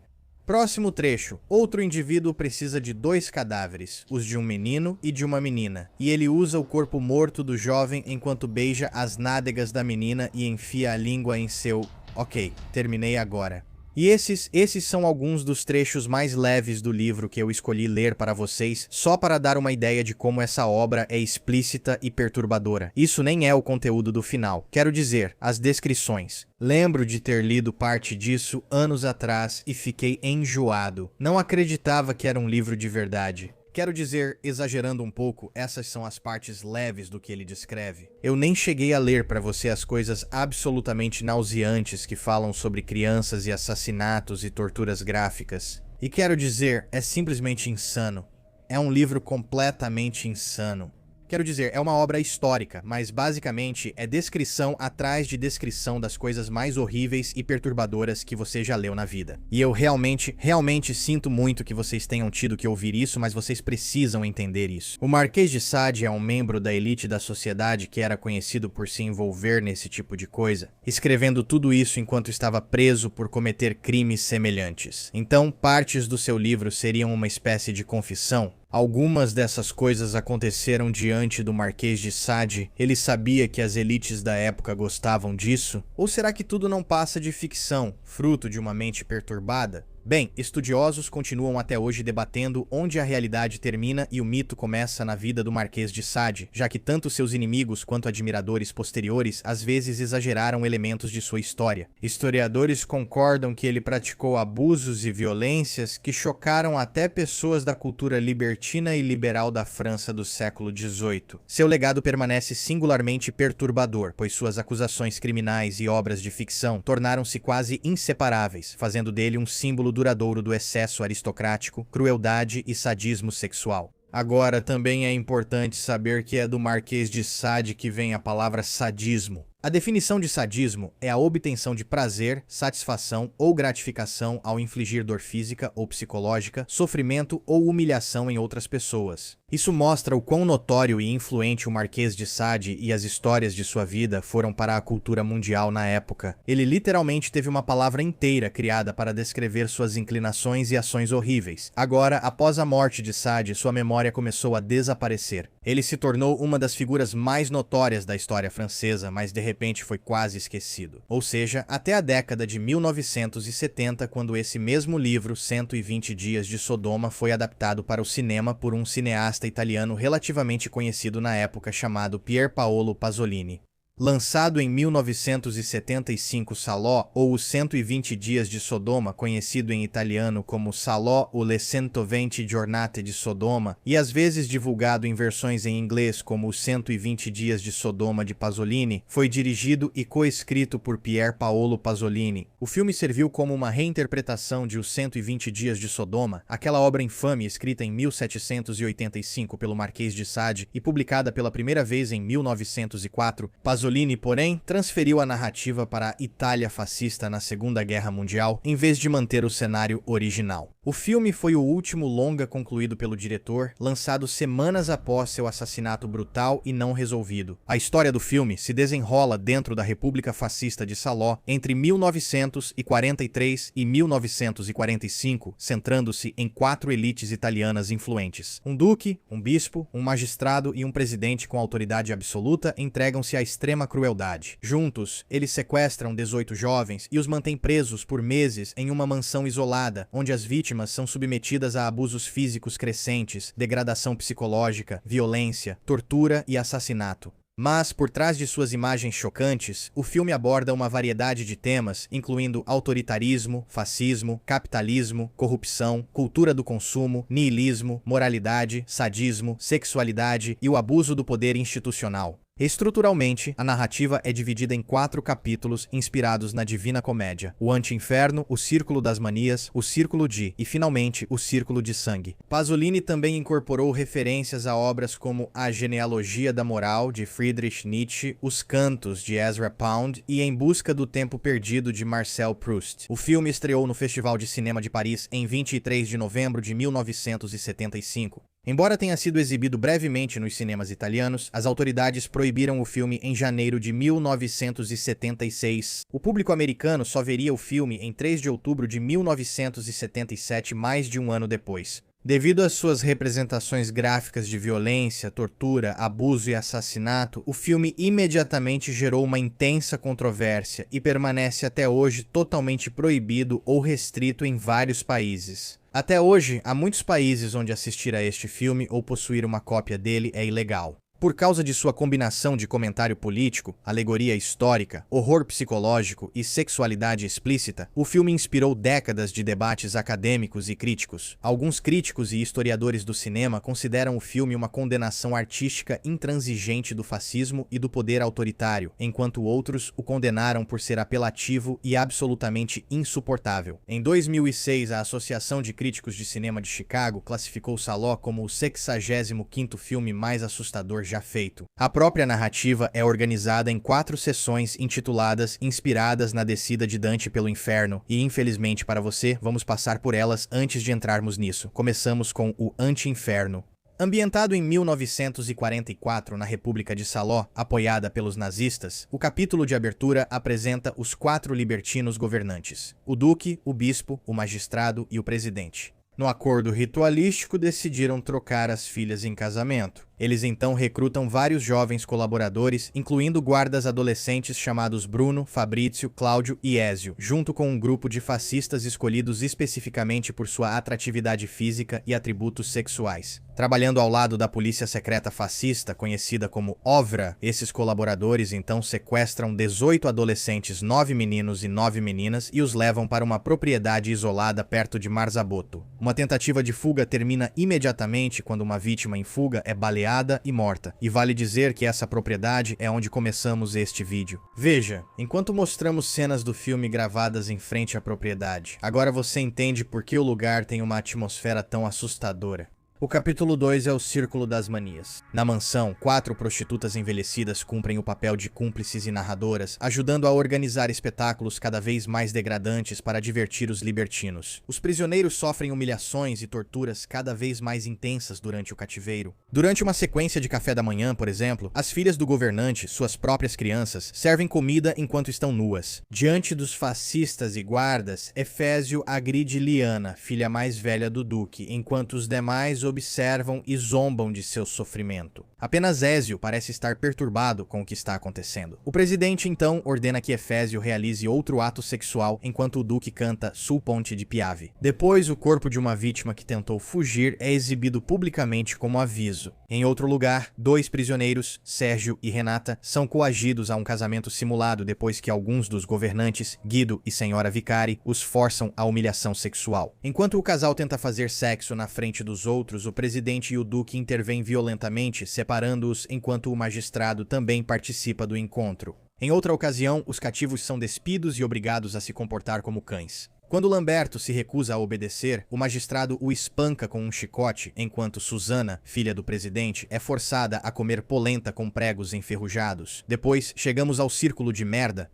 Próximo trecho. Outro indivíduo precisa de 2 cadáveres, os de um menino e de uma menina, e ele usa o corpo morto do jovem enquanto beija as nádegas da menina e enfia a língua em seu... Ok, terminei agora. E esses são alguns dos trechos mais leves do livro que eu escolhi ler para vocês, só para dar uma ideia de como essa obra é explícita e perturbadora. Isso nem é o conteúdo do final, quero dizer, as descrições. Lembro de ter lido parte disso anos atrás e fiquei enjoado. Não acreditava que era um livro de verdade. Quero dizer, exagerando um pouco, essas são as partes leves do que ele descreve. Eu nem cheguei a ler para você as coisas absolutamente nauseantes que falam sobre crianças e assassinatos e torturas gráficas. E quero dizer, é simplesmente insano. É um livro completamente insano. Quero dizer, é uma obra histórica, mas basicamente é descrição atrás de descrição das coisas mais horríveis e perturbadoras que você já leu na vida. E eu realmente sinto muito que vocês tenham tido que ouvir isso, mas vocês precisam entender isso. O Marquês de Sade é um membro da elite da sociedade que era conhecido por se envolver nesse tipo de coisa, escrevendo tudo isso enquanto estava preso por cometer crimes semelhantes. Então, partes do seu livro seriam uma espécie de confissão. Algumas dessas coisas aconteceram diante do Marquês de Sade. Ele sabia que as elites da época gostavam disso? Ou será que tudo não passa de ficção, fruto de uma mente perturbada? Bem, estudiosos continuam até hoje debatendo onde a realidade termina e o mito começa na vida do Marquês de Sade, já que tanto seus inimigos quanto admiradores posteriores às vezes exageraram elementos de sua história. Historiadores concordam que ele praticou abusos e violências que chocaram até pessoas da cultura libertina e liberal da França do século XVIII. Seu legado permanece singularmente perturbador, pois suas acusações criminais e obras de ficção tornaram-se quase inseparáveis, fazendo dele um símbolo duradouro do excesso aristocrático, crueldade e sadismo sexual. Agora, também é importante saber que é do Marquês de Sade que vem a palavra sadismo. A definição de sadismo é a obtenção de prazer, satisfação ou gratificação ao infligir dor física ou psicológica, sofrimento ou humilhação em outras pessoas. Isso mostra o quão notório e influente o Marquês de Sade e as histórias de sua vida foram para a cultura mundial na época. Ele literalmente teve uma palavra inteira criada para descrever suas inclinações e ações horríveis. Agora, após a morte de Sade, sua memória começou a desaparecer. Ele se tornou uma das figuras mais notórias da história francesa, mas de repente foi quase esquecido. Ou seja, até a década de 1970, quando esse mesmo livro, 120 Dias de Sodoma, foi adaptado para o cinema por um cineasta italiano relativamente conhecido na época chamado Pier Paolo Pasolini. Lançado em 1975, Salò, ou Os 120 Dias de Sodoma, conhecido em italiano como Salò o le 120 Giornate di Sodoma, e às vezes divulgado em versões em inglês como Os 120 Dias de Sodoma de Pasolini, foi dirigido e coescrito por Pier Paolo Pasolini. O filme serviu como uma reinterpretação de Os 120 Dias de Sodoma, aquela obra infame escrita em 1785 pelo Marquês de Sade e publicada pela primeira vez em 1904. Pasolini, porém, transferiu a narrativa para a Itália fascista na Segunda Guerra Mundial, em vez de manter o cenário original. O filme foi o último longa concluído pelo diretor, lançado semanas após seu assassinato brutal e não resolvido. A história do filme se desenrola dentro da República Fascista de Salò entre 1943 e 1945, centrando-se em 4 elites italianas influentes. Um duque, um bispo, um magistrado e um presidente com autoridade absoluta entregam-se à extrema crueldade. Juntos, eles sequestram 18 jovens e os mantêm presos por meses em uma mansão isolada, onde as vítimas são submetidas a abusos físicos crescentes, degradação psicológica, violência, tortura e assassinato. Mas, por trás de suas imagens chocantes, o filme aborda uma variedade de temas, incluindo autoritarismo, fascismo, capitalismo, corrupção, cultura do consumo, niilismo, moralidade, sadismo, sexualidade e o abuso do poder institucional. Estruturalmente, a narrativa é dividida em 4 capítulos inspirados na Divina Comédia: o Anti-Inferno, o Círculo das Manias, o Círculo de e, finalmente, o Círculo de Sangue. Pasolini também incorporou referências a obras como A Genealogia da Moral, de Friedrich Nietzsche, Os Cantos, de Ezra Pound e Em Busca do Tempo Perdido, de Marcel Proust. O filme estreou no Festival de Cinema de Paris em 23 de novembro de 1975. Embora tenha sido exibido brevemente nos cinemas italianos, as autoridades proibiram o filme em janeiro de 1976. O público americano só veria o filme em 3 de outubro de 1977, mais de um ano depois. Devido às suas representações gráficas de violência, tortura, abuso e assassinato, o filme imediatamente gerou uma intensa controvérsia e permanece até hoje totalmente proibido ou restrito em vários países. Até hoje, há muitos países onde assistir a este filme ou possuir uma cópia dele é ilegal. Por causa de sua combinação de comentário político, alegoria histórica, horror psicológico e sexualidade explícita, o filme inspirou décadas de debates acadêmicos e críticos. Alguns críticos e historiadores do cinema consideram o filme uma condenação artística intransigente do fascismo e do poder autoritário, enquanto outros o condenaram por ser apelativo e absolutamente insuportável. Em 2006, a Associação de Críticos de Cinema de Chicago classificou Salò como o 65º filme mais assustador já feito. A própria narrativa é organizada em 4 sessões intituladas Inspiradas na Descida de Dante pelo Inferno, e infelizmente para você, vamos passar por elas antes de entrarmos nisso. Começamos com o Anti-Inferno. Ambientado em 1944 na República de Saló, apoiada pelos nazistas, o capítulo de abertura apresenta os 4 libertinos governantes: o duque, o bispo, o magistrado e o presidente. No acordo ritualístico, decidiram trocar as filhas em casamento. Eles então recrutam vários jovens colaboradores, incluindo guardas adolescentes chamados Bruno, Fabrício, Cláudio e Ézio, junto com um grupo de fascistas escolhidos especificamente por sua atratividade física e atributos sexuais. Trabalhando ao lado da polícia secreta fascista, conhecida como OVRA, esses colaboradores então sequestram 18 adolescentes, 9 meninos e 9 meninas, e os levam para uma propriedade isolada perto de Marzabotto. Uma tentativa de fuga termina imediatamente quando uma vítima em fuga é baleada e morta, e vale dizer que essa propriedade é onde começamos este vídeo. Veja, enquanto mostramos cenas do filme gravadas em frente à propriedade, agora você entende por que o lugar tem uma atmosfera tão assustadora. O capítulo 2 é o Círculo das Manias. Na mansão, 4 prostitutas envelhecidas cumprem o papel de cúmplices e narradoras, ajudando a organizar espetáculos cada vez mais degradantes para divertir os libertinos. Os prisioneiros sofrem humilhações e torturas cada vez mais intensas durante o cativeiro. Durante uma sequência de café da manhã, por exemplo, as filhas do governante, suas próprias crianças, servem comida enquanto estão nuas. Diante dos fascistas e guardas, Efésio agride Liana, filha mais velha do duque, enquanto os demais observam e zombam de seu sofrimento. Apenas Ézio parece estar perturbado com o que está acontecendo. O presidente então ordena que Efésio realize outro ato sexual enquanto o duque canta Sul Ponte di Piave. Depois, o corpo de uma vítima que tentou fugir é exibido publicamente como aviso. Em outro lugar, 2 prisioneiros, Sérgio e Renata, são coagidos a um casamento simulado depois que alguns dos governantes, Guido e Senhora Vicari, os forçam à humilhação sexual. Enquanto o casal tenta fazer sexo na frente dos outros, o presidente e o duque intervêm violentamente, separando-os enquanto o magistrado também participa do encontro. Em outra ocasião, os cativos são despidos e obrigados a se comportar como cães. Quando Lamberto se recusa a obedecer, o magistrado o espanca com um chicote, enquanto Susana, filha do presidente, é forçada a comer polenta com pregos enferrujados. Depois, chegamos ao Círculo de Merda.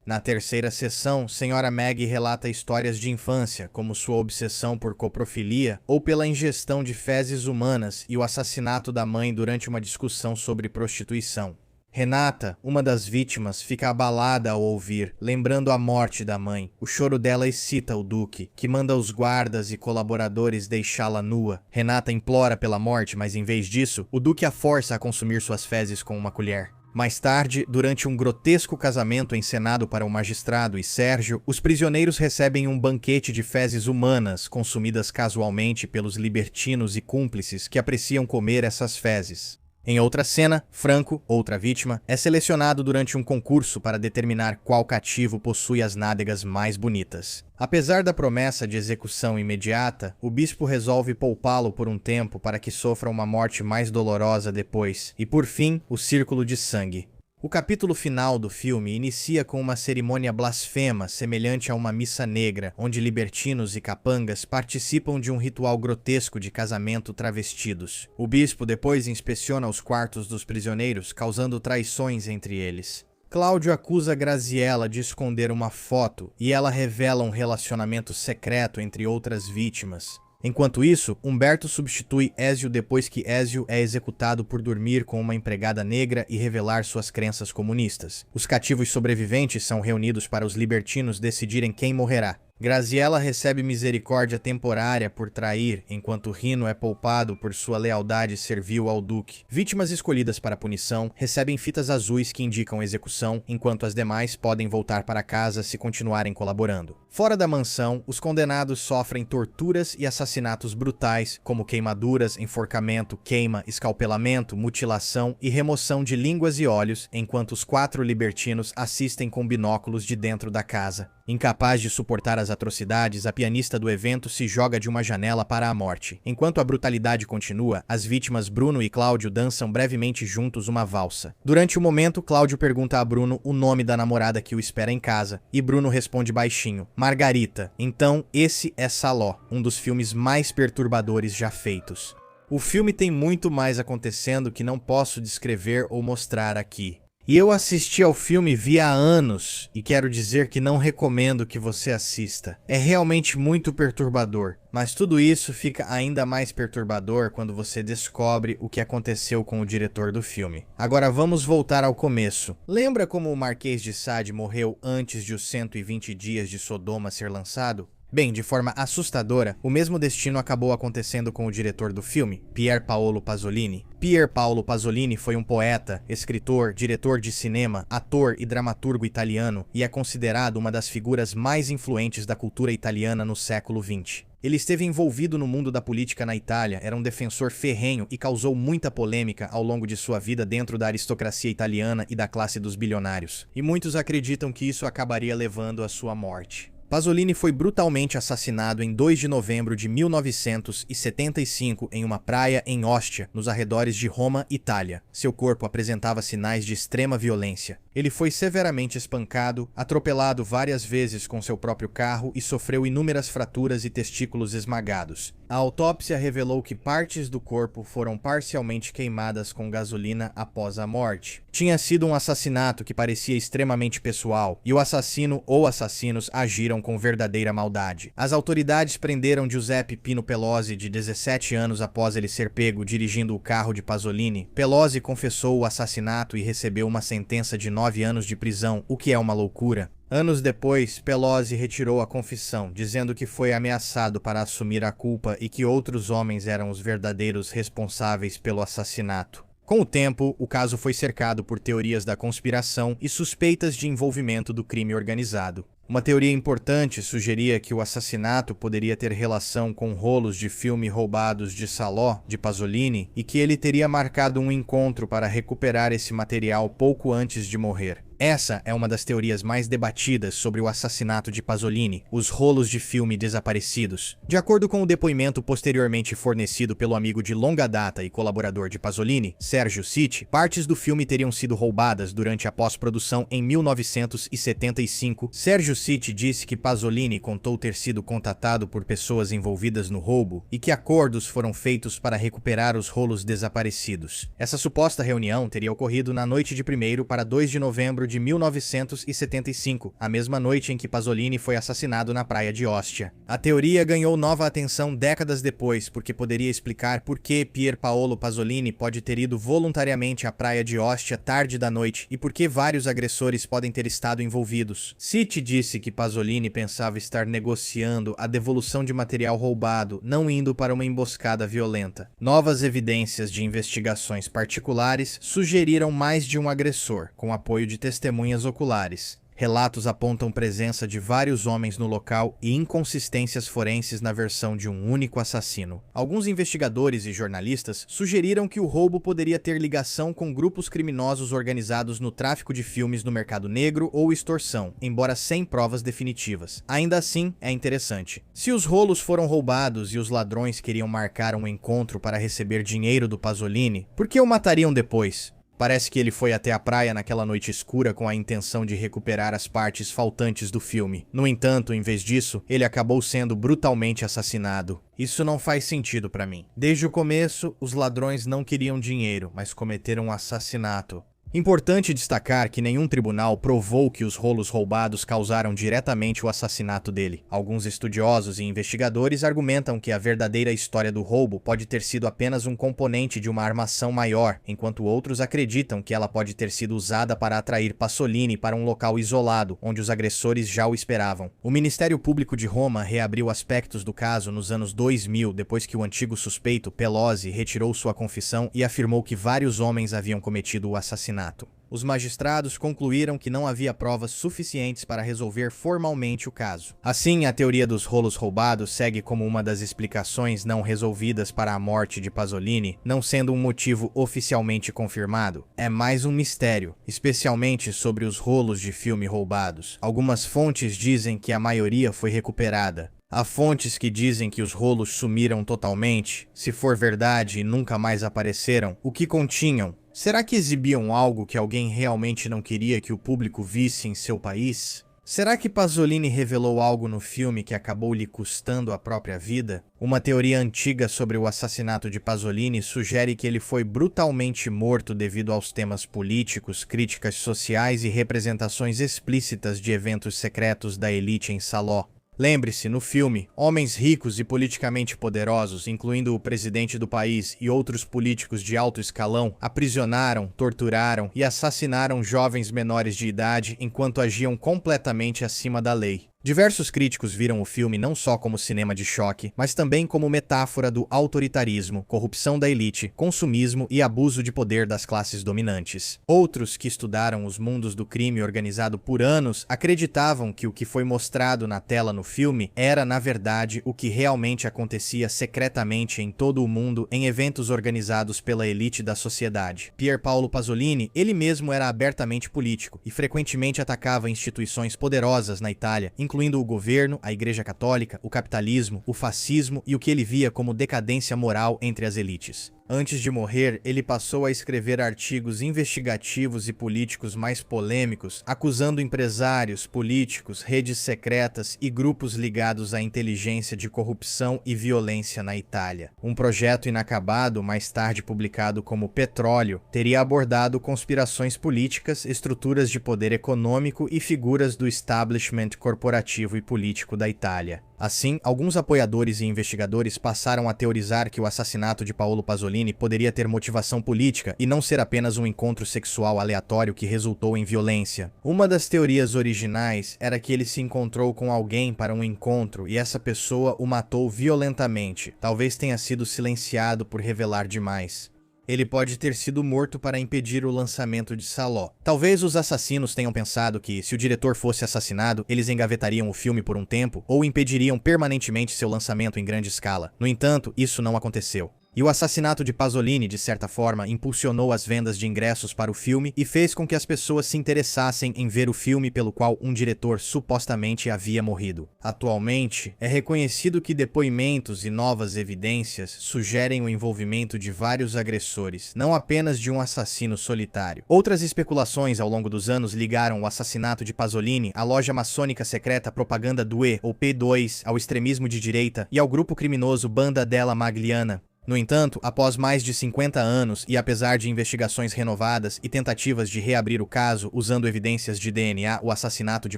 Na terceira sessão, Senhora Maggie relata histórias de infância, como sua obsessão por coprofilia ou pela ingestão de fezes humanas e o assassinato da mãe durante uma discussão sobre prostituição. Renata, uma das vítimas, fica abalada ao ouvir, lembrando a morte da mãe. O choro dela excita o duque, que manda os guardas e colaboradores deixá-la nua. Renata implora pela morte, mas em vez disso, o duque a força a consumir suas fezes com uma colher. Mais tarde, durante um grotesco casamento encenado para o magistrado e Sérgio, os prisioneiros recebem um banquete de fezes humanas consumidas casualmente pelos libertinos e cúmplices que apreciam comer essas fezes. Em outra cena, Franco, outra vítima, é selecionado durante um concurso para determinar qual cativo possui as nádegas mais bonitas. Apesar da promessa de execução imediata, o bispo resolve poupá-lo por um tempo para que sofra uma morte mais dolorosa depois, e por fim, o Círculo de Sangue. O capítulo final do filme inicia com uma cerimônia blasfema semelhante a uma missa negra, onde libertinos e capangas participam de um ritual grotesco de casamento travestidos. O bispo depois inspeciona os quartos dos prisioneiros, causando traições entre eles. Cláudio acusa Graziella de esconder uma foto e ela revela um relacionamento secreto entre outras vítimas. Enquanto isso, Humberto substitui Ézio depois que Ézio é executado por dormir com uma empregada negra e revelar suas crenças comunistas. Os cativos sobreviventes são reunidos para os libertinos decidirem quem morrerá. Graziella recebe misericórdia temporária por trair, enquanto Rino é poupado por sua lealdade servil ao duque. Vítimas escolhidas para a punição recebem fitas azuis que indicam execução, enquanto as demais podem voltar para casa se continuarem colaborando. Fora da mansão, os condenados sofrem torturas e assassinatos brutais, como queimaduras, enforcamento, queima, escalpelamento, mutilação e remoção de línguas e olhos, enquanto os 4 libertinos assistem com binóculos de dentro da casa. Incapaz de suportar as atrocidades, a pianista do evento se joga de uma janela para a morte. Enquanto a brutalidade continua, as vítimas Bruno e Cláudio dançam brevemente juntos uma valsa. Durante o momento, Cláudio pergunta a Bruno o nome da namorada que o espera em casa, e Bruno responde baixinho, Margarita. Então, esse é Saló, um dos filmes mais perturbadores já feitos. O filme tem muito mais acontecendo que não posso descrever ou mostrar aqui. E eu assisti ao filme há anos, e quero dizer que não recomendo que você assista. É realmente muito perturbador, mas tudo isso fica ainda mais perturbador quando você descobre o que aconteceu com o diretor do filme. Agora vamos voltar ao começo. Lembra como o Marquês de Sade morreu antes de os 120 dias de Sodoma ser lançado? Bem, de forma assustadora, o mesmo destino acabou acontecendo com o diretor do filme, Pier Paolo Pasolini. Pier Paolo Pasolini foi um poeta, escritor, diretor de cinema, ator e dramaturgo italiano e é considerado uma das figuras mais influentes da cultura italiana no século XX. Ele esteve envolvido no mundo da política na Itália, era um defensor ferrenho e causou muita polêmica ao longo de sua vida dentro da aristocracia italiana e da classe dos bilionários. E muitos acreditam que isso acabaria levando à sua morte. Pasolini foi brutalmente assassinado em 2 de novembro de 1975 em uma praia em Ostia, nos arredores de Roma, Itália. Seu corpo apresentava sinais de extrema violência. Ele foi severamente espancado, atropelado várias vezes com seu próprio carro e sofreu inúmeras fraturas e testículos esmagados. A autópsia revelou que partes do corpo foram parcialmente queimadas com gasolina após a morte. Tinha sido um assassinato que parecia extremamente pessoal, e o assassino ou assassinos agiram com verdadeira maldade. As autoridades prenderam Giuseppe Pino Pelosi, de 17 anos após ele ser pego dirigindo o carro de Pasolini. Pelosi confessou o assassinato e recebeu uma sentença de 9 anos de prisão, o que é uma loucura. Anos depois, Pelosi retirou a confissão, dizendo que foi ameaçado para assumir a culpa e que outros homens eram os verdadeiros responsáveis pelo assassinato. Com o tempo, o caso foi cercado por teorias da conspiração e suspeitas de envolvimento do crime organizado. Uma teoria importante sugeria que o assassinato poderia ter relação com rolos de filme roubados de Salò, de Pasolini, e que ele teria marcado um encontro para recuperar esse material pouco antes de morrer. Essa é uma das teorias mais debatidas sobre o assassinato de Pasolini, os rolos de filme desaparecidos. De acordo com o depoimento posteriormente fornecido pelo amigo de longa data e colaborador de Pasolini, Sergio Citti, partes do filme teriam sido roubadas durante a pós-produção em 1975. Sergio Citti disse que Pasolini contou ter sido contatado por pessoas envolvidas no roubo e que acordos foram feitos para recuperar os rolos desaparecidos. Essa suposta reunião teria ocorrido na noite de 1º para 2 de novembro de 1975, a mesma noite em que Pasolini foi assassinado na praia de Ostia. A teoria ganhou nova atenção décadas depois, porque poderia explicar por que Pier Paolo Pasolini pode ter ido voluntariamente à praia de Ostia tarde da noite e por que vários agressores podem ter estado envolvidos. Citti disse que Pasolini pensava estar negociando a devolução de material roubado, não indo para uma emboscada violenta. Novas evidências de investigações particulares sugeriram mais de um agressor, com apoio de testemunhas oculares. Relatos apontam presença de vários homens no local e inconsistências forenses na versão de um único assassino. Alguns investigadores e jornalistas sugeriram que o roubo poderia ter ligação com grupos criminosos organizados no tráfico de filmes no mercado negro ou extorsão, embora sem provas definitivas. Ainda assim, é interessante. Se os rolos foram roubados e os ladrões queriam marcar um encontro para receber dinheiro do Pasolini, por que o matariam depois? Parece que ele foi até a praia naquela noite escura com a intenção de recuperar as partes faltantes do filme. No entanto, em vez disso, ele acabou sendo brutalmente assassinado. Isso não faz sentido pra mim. Desde o começo, os ladrões não queriam dinheiro, mas cometeram um assassinato. Importante destacar que nenhum tribunal provou que os rolos roubados causaram diretamente o assassinato dele. Alguns estudiosos e investigadores argumentam que a verdadeira história do roubo pode ter sido apenas um componente de uma armação maior, enquanto outros acreditam que ela pode ter sido usada para atrair Pasolini para um local isolado, onde os agressores já o esperavam. O Ministério Público de Roma reabriu aspectos do caso nos anos 2000, depois que o antigo suspeito, Pelosi, retirou sua confissão e afirmou que vários homens haviam cometido o assassinato. Os magistrados concluíram que não havia provas suficientes para resolver formalmente o caso. Assim, a teoria dos rolos roubados segue como uma das explicações não resolvidas para a morte de Pasolini, não sendo um motivo oficialmente confirmado. É mais um mistério, especialmente sobre os rolos de filme roubados. Algumas fontes dizem que a maioria foi recuperada. Há fontes que dizem que os rolos sumiram totalmente. Se for verdade e nunca mais apareceram, o que continham? Será que exibiam algo que alguém realmente não queria que o público visse em seu país? Será que Pasolini revelou algo no filme que acabou lhe custando a própria vida? Uma teoria antiga sobre o assassinato de Pasolini sugere que ele foi brutalmente morto devido aos temas políticos, críticas sociais e representações explícitas de eventos secretos da elite em Salò. Lembre-se, no filme, homens ricos e politicamente poderosos, incluindo o presidente do país e outros políticos de alto escalão, aprisionaram, torturaram e assassinaram jovens menores de idade enquanto agiam completamente acima da lei. Diversos críticos viram o filme não só como cinema de choque, mas também como metáfora do autoritarismo, corrupção da elite, consumismo e abuso de poder das classes dominantes. Outros, que estudaram os mundos do crime organizado por anos, acreditavam que o que foi mostrado na tela no filme era, na verdade, o que realmente acontecia secretamente em todo o mundo em eventos organizados pela elite da sociedade. Pier Paolo Pasolini, ele mesmo era abertamente político e frequentemente atacava instituições poderosas na Itália, incluindo o governo, a Igreja Católica, o capitalismo, o fascismo e o que ele via como decadência moral entre as elites. Antes de morrer, ele passou a escrever artigos investigativos e políticos mais polêmicos, acusando empresários, políticos, redes secretas e grupos ligados à inteligência de corrupção e violência na Itália. Um projeto inacabado, mais tarde publicado como Petróleo, teria abordado conspirações políticas, estruturas de poder econômico e figuras do establishment corporativo e político da Itália. Assim, alguns apoiadores e investigadores passaram a teorizar que o assassinato de Paolo Pasolini poderia ter motivação política e não ser apenas um encontro sexual aleatório que resultou em violência. Uma das teorias originais era que ele se encontrou com alguém para um encontro e essa pessoa o matou violentamente. Talvez tenha sido silenciado por revelar demais. Ele pode ter sido morto para impedir o lançamento de Salò. Talvez os assassinos tenham pensado que, se o diretor fosse assassinado, eles engavetariam o filme por um tempo ou impediriam permanentemente seu lançamento em grande escala. No entanto, isso não aconteceu. E o assassinato de Pasolini, de certa forma, impulsionou as vendas de ingressos para o filme e fez com que as pessoas se interessassem em ver o filme pelo qual um diretor supostamente havia morrido. Atualmente, é reconhecido que depoimentos e novas evidências sugerem o envolvimento de vários agressores, não apenas de um assassino solitário. Outras especulações ao longo dos anos ligaram o assassinato de Pasolini à loja maçônica secreta Propaganda Due, ou P2, ao extremismo de direita e ao grupo criminoso Banda della Magliana. No entanto, após mais de 50 anos e apesar de investigações renovadas e tentativas de reabrir o caso usando evidências de DNA, o assassinato de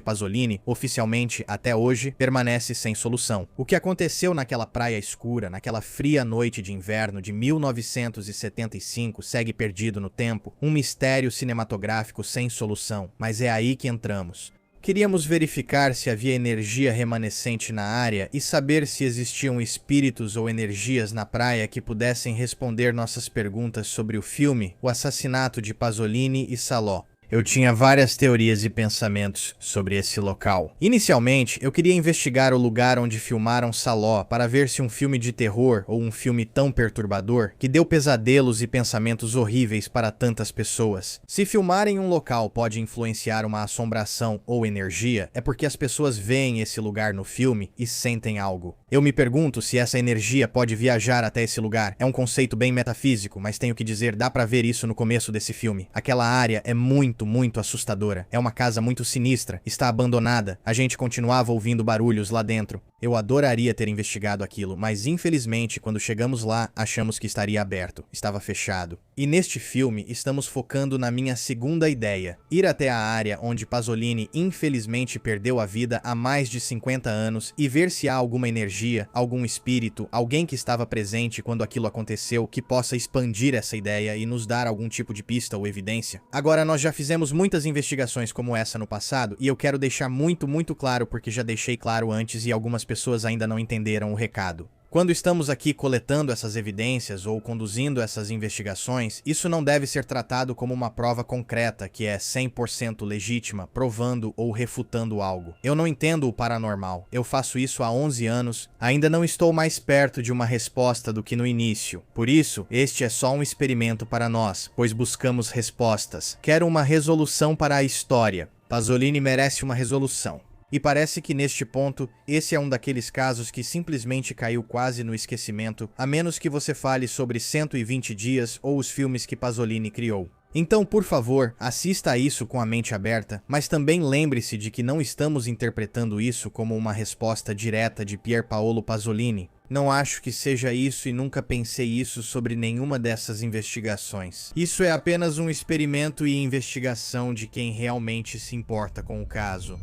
Pasolini, oficialmente até hoje, permanece sem solução. O que aconteceu naquela praia escura, naquela fria noite de inverno de 1975 segue perdido no tempo, um mistério cinematográfico sem solução, mas é aí que entramos. Queríamos verificar se havia energia remanescente na área e saber se existiam espíritos ou energias na praia que pudessem responder nossas perguntas sobre o filme O Assassinato de Pasolini e Salò. Eu tinha várias teorias e pensamentos sobre esse local. Inicialmente, eu queria investigar o lugar onde filmaram Salò para ver se um filme de terror ou um filme tão perturbador que deu pesadelos e pensamentos horríveis para tantas pessoas. Se filmar em um local pode influenciar uma assombração ou energia, é porque as pessoas veem esse lugar no filme e sentem algo. Eu me pergunto se essa energia pode viajar até esse lugar. É um conceito bem metafísico, mas tenho que dizer, dá pra ver isso no começo desse filme. Aquela área é muito assustadora. É uma casa muito sinistra, está abandonada. A gente continuava ouvindo barulhos lá dentro. Eu adoraria ter investigado aquilo, mas infelizmente, quando chegamos lá, achamos que estaria aberto. Estava fechado. E neste filme, estamos focando na minha segunda ideia. Ir até a área onde Pasolini infelizmente perdeu a vida há mais de 50 anos e ver se há alguma energia, algum espírito, alguém que estava presente quando aquilo aconteceu que possa expandir essa ideia e nos dar algum tipo de pista ou evidência. Agora, nós já fizemos muitas investigações como essa no passado e eu quero deixar muito claro porque já deixei claro antes e algumas pessoas ainda não entenderam o recado. Quando estamos aqui coletando essas evidências ou conduzindo essas investigações, isso não deve ser tratado como uma prova concreta que é 100% legítima, provando ou refutando algo. Eu não entendo o paranormal. Eu faço isso há 11 anos, ainda não estou mais perto de uma resposta do que no início. Por isso, este é só um experimento para nós, pois buscamos respostas. Quero uma resolução para a história. Pasolini merece uma resolução. E parece que neste ponto, esse é um daqueles casos que simplesmente caiu quase no esquecimento, a menos que você fale sobre 120 dias ou os filmes que Pasolini criou. Então, por favor, assista a isso com a mente aberta, mas também lembre-se de que não estamos interpretando isso como uma resposta direta de Pier Paolo Pasolini. Não acho que seja isso e nunca pensei isso sobre nenhuma dessas investigações. Isso é apenas um experimento e investigação de quem realmente se importa com o caso.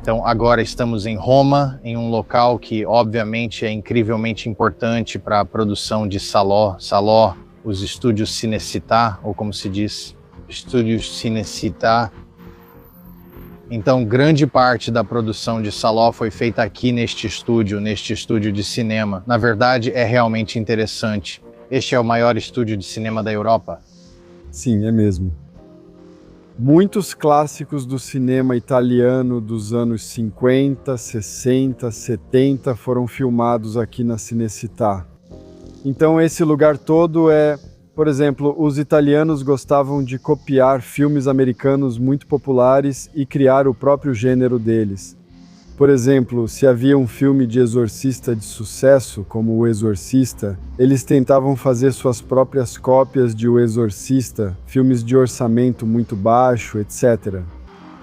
Então, agora estamos em Roma, em um local que, obviamente, é incrivelmente importante para a produção de Salò. Salò, os estúdios Cinecittà, ou como se diz, estúdios Cinecittà. Então, grande parte da produção de Salò foi feita aqui neste estúdio de cinema. Na verdade, é realmente interessante. Este é o maior estúdio de cinema da Europa. Sim, é mesmo. Muitos clássicos do cinema italiano dos anos 50, 60, 70 foram filmados aqui na Cinecittà. Então esse lugar todo por exemplo, os italianos gostavam de copiar filmes americanos muito populares e criar o próprio gênero deles. Por exemplo, se havia um filme de exorcista de sucesso, como O Exorcista, eles tentavam fazer suas próprias cópias de O Exorcista, filmes de orçamento muito baixo, etc.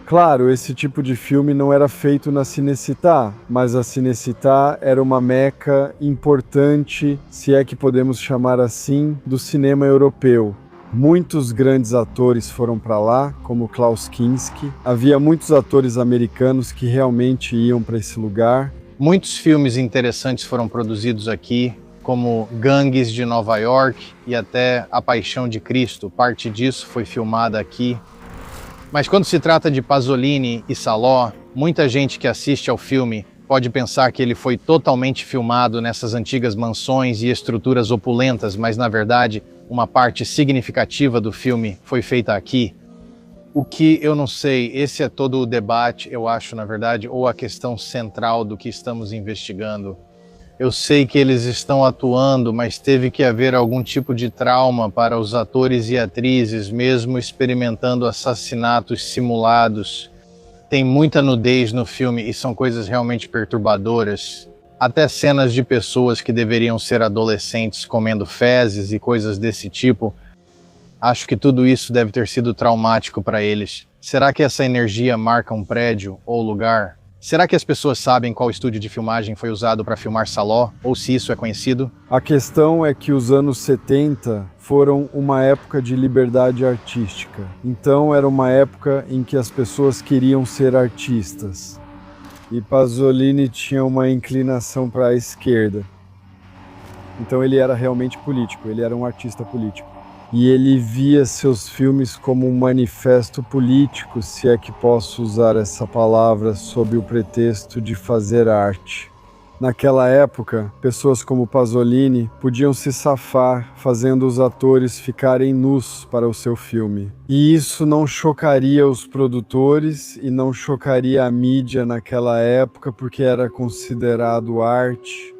Claro, esse tipo de filme não era feito na Cinecittà, mas a Cinecittà era uma meca importante, se é que podemos chamar assim, do cinema europeu. Muitos grandes atores foram para lá, como Klaus Kinski. Havia muitos atores americanos que realmente iam para esse lugar. Muitos filmes interessantes foram produzidos aqui, como Gangues de Nova York e até A Paixão de Cristo. Parte disso foi filmada aqui. Mas quando se trata de Pasolini e Salò, muita gente que assiste ao filme pode pensar que ele foi totalmente filmado nessas antigas mansões e estruturas opulentas, mas na verdade uma parte significativa do filme foi feita aqui. O que eu não sei, esse é todo o debate, eu acho, na verdade, ou a questão central do que estamos investigando. Eu sei que eles estão atuando, mas teve que haver algum tipo de trauma para os atores e atrizes, mesmo experimentando assassinatos simulados. Tem muita nudez no filme e são coisas realmente perturbadoras. Até cenas de pessoas que deveriam ser adolescentes comendo fezes e coisas desse tipo. Acho que tudo isso deve ter sido traumático para eles. Será que essa energia marca um prédio ou lugar? Será que as pessoas sabem qual estúdio de filmagem foi usado para filmar Salò, ou se isso é conhecido? A questão é que os anos 70 foram uma época de liberdade artística. Então era uma época em que as pessoas queriam ser artistas. E Pasolini tinha uma inclinação para a esquerda. Então ele era realmente político, ele era um artista político. E ele via seus filmes como um manifesto político, se é que posso usar essa palavra sob o pretexto de fazer arte. Naquela época, pessoas como Pasolini podiam se safar fazendo os atores ficarem nus para o seu filme. E isso não chocaria os produtores e não chocaria a mídia naquela época porque era considerado arte.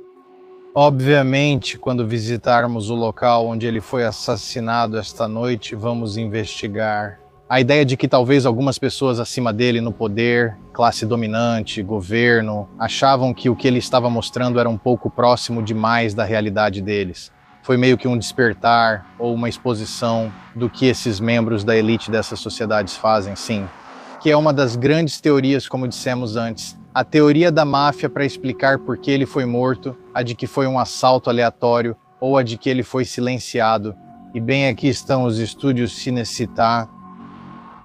Obviamente, quando visitarmos o local onde ele foi assassinado esta noite, vamos investigar. A ideia de que talvez algumas pessoas acima dele no poder, classe dominante, governo, achavam que o que ele estava mostrando era um pouco próximo demais da realidade deles. Foi meio que um despertar ou uma exposição do que esses membros da elite dessas sociedades fazem, sim. Que é uma das grandes teorias, como dissemos antes. A teoria da máfia para explicar por que ele foi morto, a de que foi um assalto aleatório ou a de que ele foi silenciado. E bem aqui estão os estúdios Cinecittà.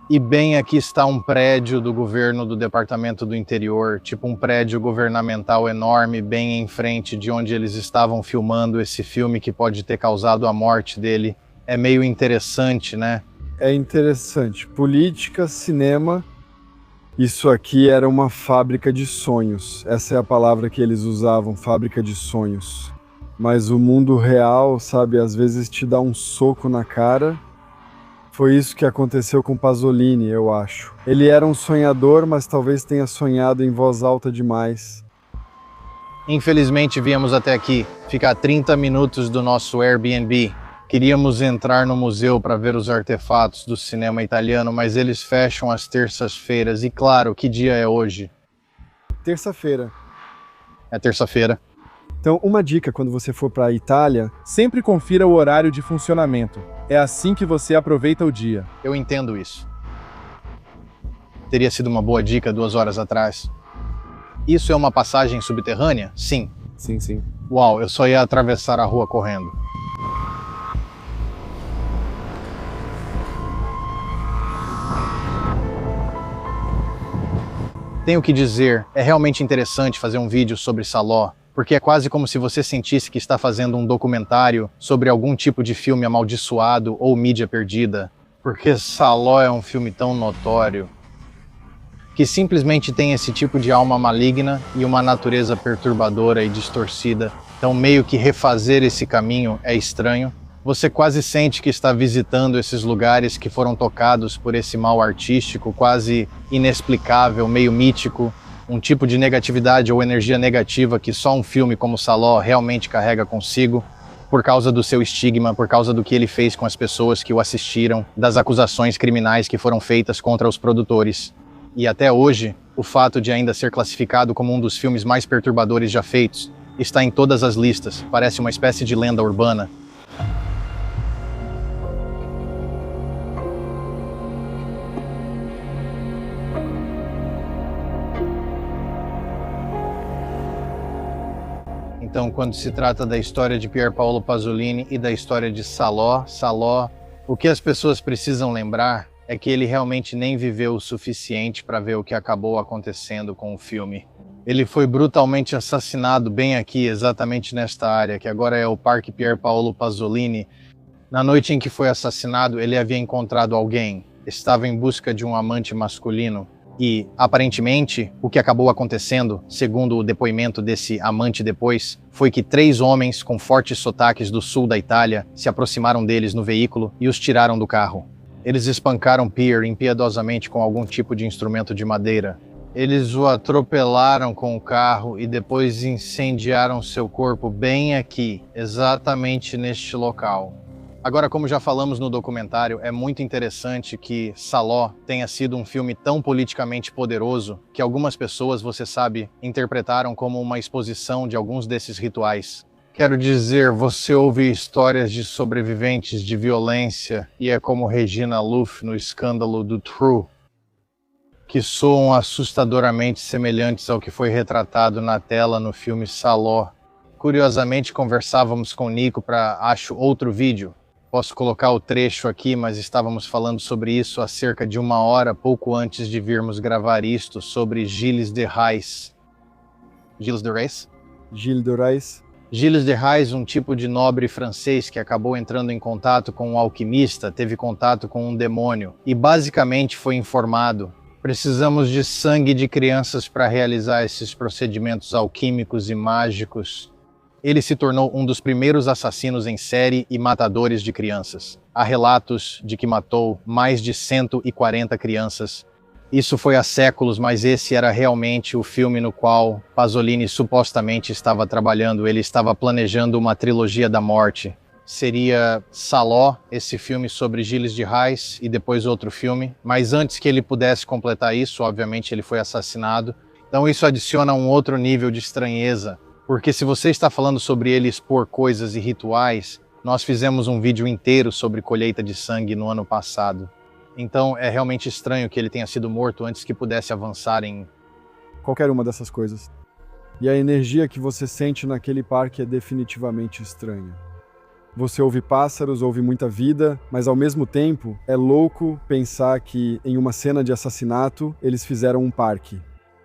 E bem aqui está um prédio do governo do Departamento do Interior, tipo um prédio governamental enorme, bem em frente de onde eles estavam filmando esse filme que pode ter causado a morte dele. É meio interessante, né? É interessante. Política, cinema. Isso aqui era uma fábrica de sonhos. Essa é a palavra que eles usavam, fábrica de sonhos. Mas o mundo real, sabe, às vezes te dá um soco na cara. Foi isso que aconteceu com Pasolini, eu acho. Ele era um sonhador, mas talvez tenha sonhado em voz alta demais. Infelizmente viemos até aqui. Fica a 30 minutos do nosso Airbnb. Queríamos entrar no museu para ver os artefatos do cinema italiano, mas eles fecham às terças-feiras. E claro, que dia é hoje? Terça-feira. É terça-feira. Então, uma dica quando você for para a Itália, Sempre confira o horário de funcionamento. É assim que você aproveita o dia. Eu entendo isso. Teria sido uma boa dica 2 horas atrás. Isso é uma passagem subterrânea? Sim. Sim. Uau, eu só ia atravessar a rua correndo. Tenho que dizer, é realmente interessante fazer um vídeo sobre Saló, porque é quase como se você sentisse que está fazendo um documentário sobre algum tipo de filme amaldiçoado ou mídia perdida. Porque Saló é um filme tão notório, que simplesmente tem esse tipo de alma maligna e uma natureza perturbadora e distorcida. Então meio que refazer esse caminho é estranho. Você quase sente que está visitando esses lugares que foram tocados por esse mal artístico, quase inexplicável, meio mítico, um tipo de negatividade ou energia negativa que só um filme como Saló realmente carrega consigo, por causa do seu estigma, por causa do que ele fez com as pessoas que o assistiram, das acusações criminais que foram feitas contra os produtores. E até hoje, o fato de ainda ser classificado como um dos filmes mais perturbadores já feitos está em todas as listas, parece uma espécie de lenda urbana. Então, quando se trata da história de Pier Paolo Pasolini e da história de Saló, o que as pessoas precisam lembrar é que ele realmente nem viveu o suficiente para ver o que acabou acontecendo com o filme. Ele foi brutalmente assassinado bem aqui, exatamente nesta área, que agora é o Parque Pier Paolo Pasolini. Na noite em que foi assassinado, ele havia encontrado alguém, estava em busca de um amante masculino. E, aparentemente, o que acabou acontecendo, segundo o depoimento desse amante depois, foi que 3 homens com fortes sotaques do sul da Itália se aproximaram deles no veículo e os tiraram do carro. Eles espancaram Pier impiedosamente com algum tipo de instrumento de madeira. Eles o atropelaram com o carro e depois incendiaram seu corpo bem aqui, exatamente neste local. Agora, como já falamos no documentário, é muito interessante que Saló tenha sido um filme tão politicamente poderoso que algumas pessoas, você sabe, interpretaram como uma exposição de alguns desses rituais. Quero dizer, você ouve histórias de sobreviventes de violência e é como Regina Luff no escândalo do True, que soam assustadoramente semelhantes ao que foi retratado na tela no filme Saló. Curiosamente, conversávamos com o Nico para, acho, outro vídeo. Posso colocar o trecho aqui, mas estávamos falando sobre isso há cerca de 1 hora, pouco antes de virmos gravar isto, sobre Gilles de Rais. Gilles de Rais? Gilles de Rais. Gilles de Rais, um tipo de nobre francês que acabou entrando em contato com um alquimista, teve contato com um demônio e basicamente foi informado: precisamos de sangue de crianças para realizar esses procedimentos alquímicos e mágicos. Ele se tornou um dos primeiros assassinos em série e matadores de crianças. Há relatos de que matou mais de 140 crianças. Isso foi há séculos, mas esse era realmente o filme no qual Pasolini supostamente estava trabalhando. Ele estava planejando uma trilogia da morte. Seria Saló, esse filme sobre Gilles de Rais, e depois outro filme. Mas antes que ele pudesse completar isso, obviamente ele foi assassinado. Então isso adiciona um outro nível de estranheza. Porque se você está falando sobre ele expor coisas e rituais, nós fizemos um vídeo inteiro sobre colheita de sangue no ano passado. Então é realmente estranho que ele tenha sido morto antes que pudesse avançar em... Qualquer uma dessas coisas. E a energia que você sente naquele parque é definitivamente estranha. Você ouve pássaros, ouve muita vida, mas ao mesmo tempo é louco pensar que em uma cena de assassinato eles fizeram um parque.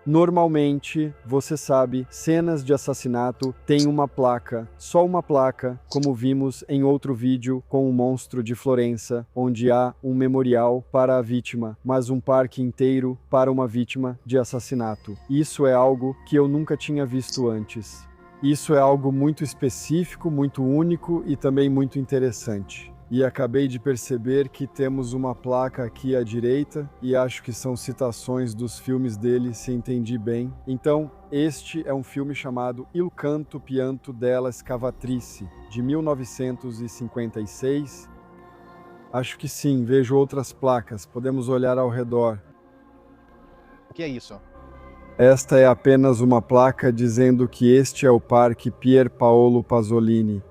Normalmente, você sabe, cenas de assassinato têm uma placa, só uma placa, como vimos em outro vídeo com o monstro de Florença, onde há um memorial para a vítima, mas um parque inteiro para uma vítima de assassinato. Isso é algo que eu nunca tinha visto antes. Isso é algo muito específico, muito único e também muito interessante. E acabei de perceber que temos uma placa aqui à direita e acho que são citações dos filmes dele, se entendi bem. Então, este é um filme chamado Il canto pianto della Scavatrice, de 1956. Acho que sim, vejo outras placas, podemos olhar ao redor. O que é isso? Esta é apenas uma placa dizendo que este é o Parque Pier Paolo Pasolini.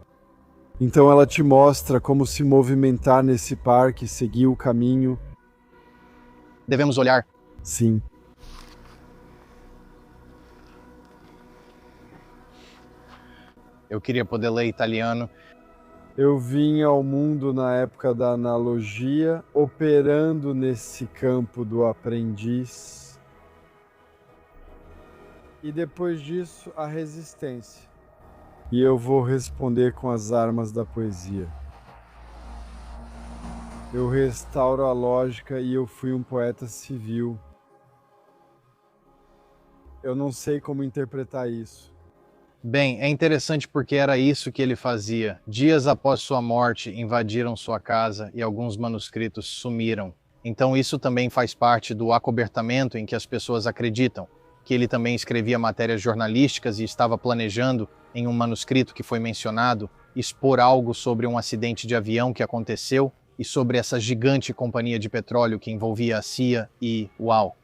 Então ela te mostra como se movimentar nesse parque, seguir o caminho. Devemos olhar. Sim. Eu queria poder ler italiano. Eu vim ao mundo na época da analogia, operando nesse campo do aprendiz. E depois disso, a resistência. E eu vou responder com as armas da poesia. Eu restauro a lógica e eu fui um poeta civil. Eu não sei como interpretar isso. Bem, é interessante porque era isso que ele fazia. Dias após sua morte, invadiram sua casa e alguns manuscritos sumiram. Então isso também faz parte do acobertamento em que as pessoas acreditam, que ele também escrevia matérias jornalísticas e estava planejando, em um manuscrito que foi mencionado, expor algo sobre um acidente de avião que aconteceu e sobre essa gigante companhia de petróleo que envolvia a CIA e, uau!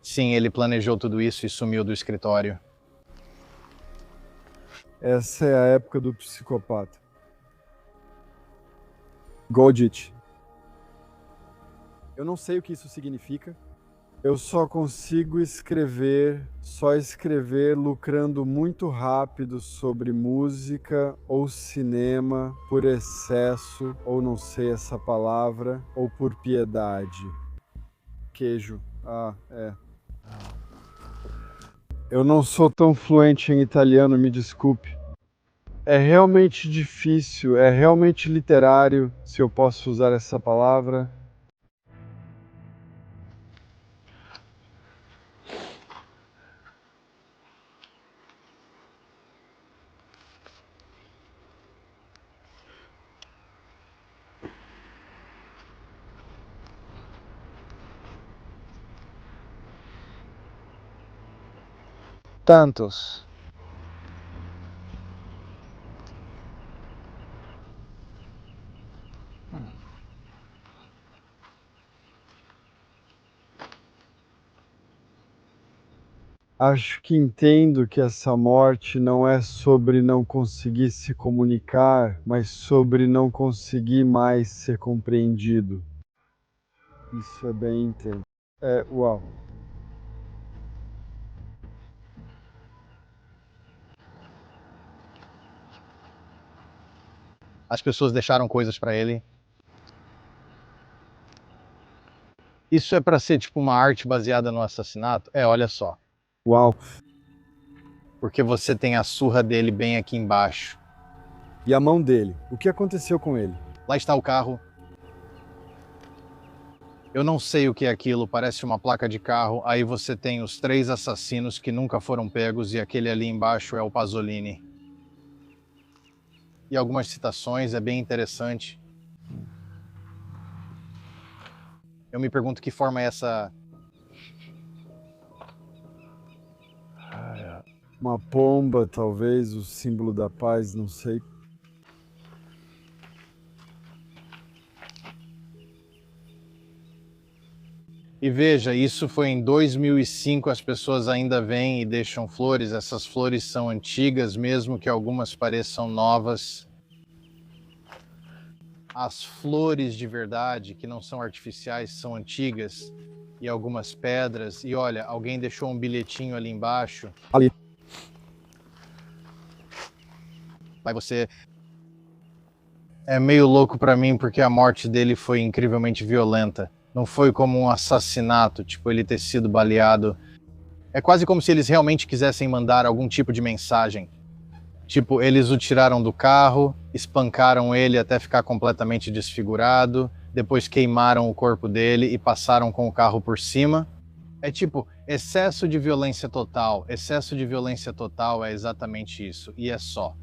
Sim, ele planejou tudo isso e sumiu do escritório. Essa é a época do psicopata. Goldit. Eu não sei o que isso significa. Eu só consigo escrever lucrando muito rápido sobre música ou cinema por excesso, ou não sei essa palavra, ou por piedade. Queijo. É. Eu não sou tão fluente em italiano, me desculpe. É realmente difícil, é realmente literário, se eu posso usar essa palavra. Tantos. Acho que entendo que essa morte não é sobre não conseguir se comunicar, mas sobre não conseguir mais ser compreendido. Isso é bem intenso. Uau. As pessoas deixaram coisas para ele. Isso é para ser tipo uma arte baseada no assassinato? Olha só. Uau. Porque você tem a surra dele bem aqui embaixo. E a mão dele? O que aconteceu com ele? Lá está o carro. Eu não sei o que é aquilo, parece uma placa de carro. Aí você tem os 3 assassinos que nunca foram pegos e aquele ali embaixo é o Pasolini. E algumas citações, é bem interessante. Eu me pergunto que forma é essa... Uma pomba, talvez, o símbolo da paz, não sei. E veja, isso foi em 2005, as pessoas ainda vêm e deixam flores. Essas flores são antigas, mesmo que algumas pareçam novas. As flores de verdade, que não são artificiais, são antigas. E algumas pedras. E olha, alguém deixou um bilhetinho ali embaixo. Ali. Vai você... É meio louco pra mim, porque a morte dele foi incrivelmente violenta. Não foi como um assassinato, tipo ele ter sido baleado. É quase como se eles realmente quisessem mandar algum tipo de mensagem. Tipo, eles o tiraram do carro, espancaram ele até ficar completamente desfigurado, depois queimaram o corpo dele e passaram com o carro por cima. É tipo, excesso de violência total. Excesso de violência total é exatamente isso, e é só.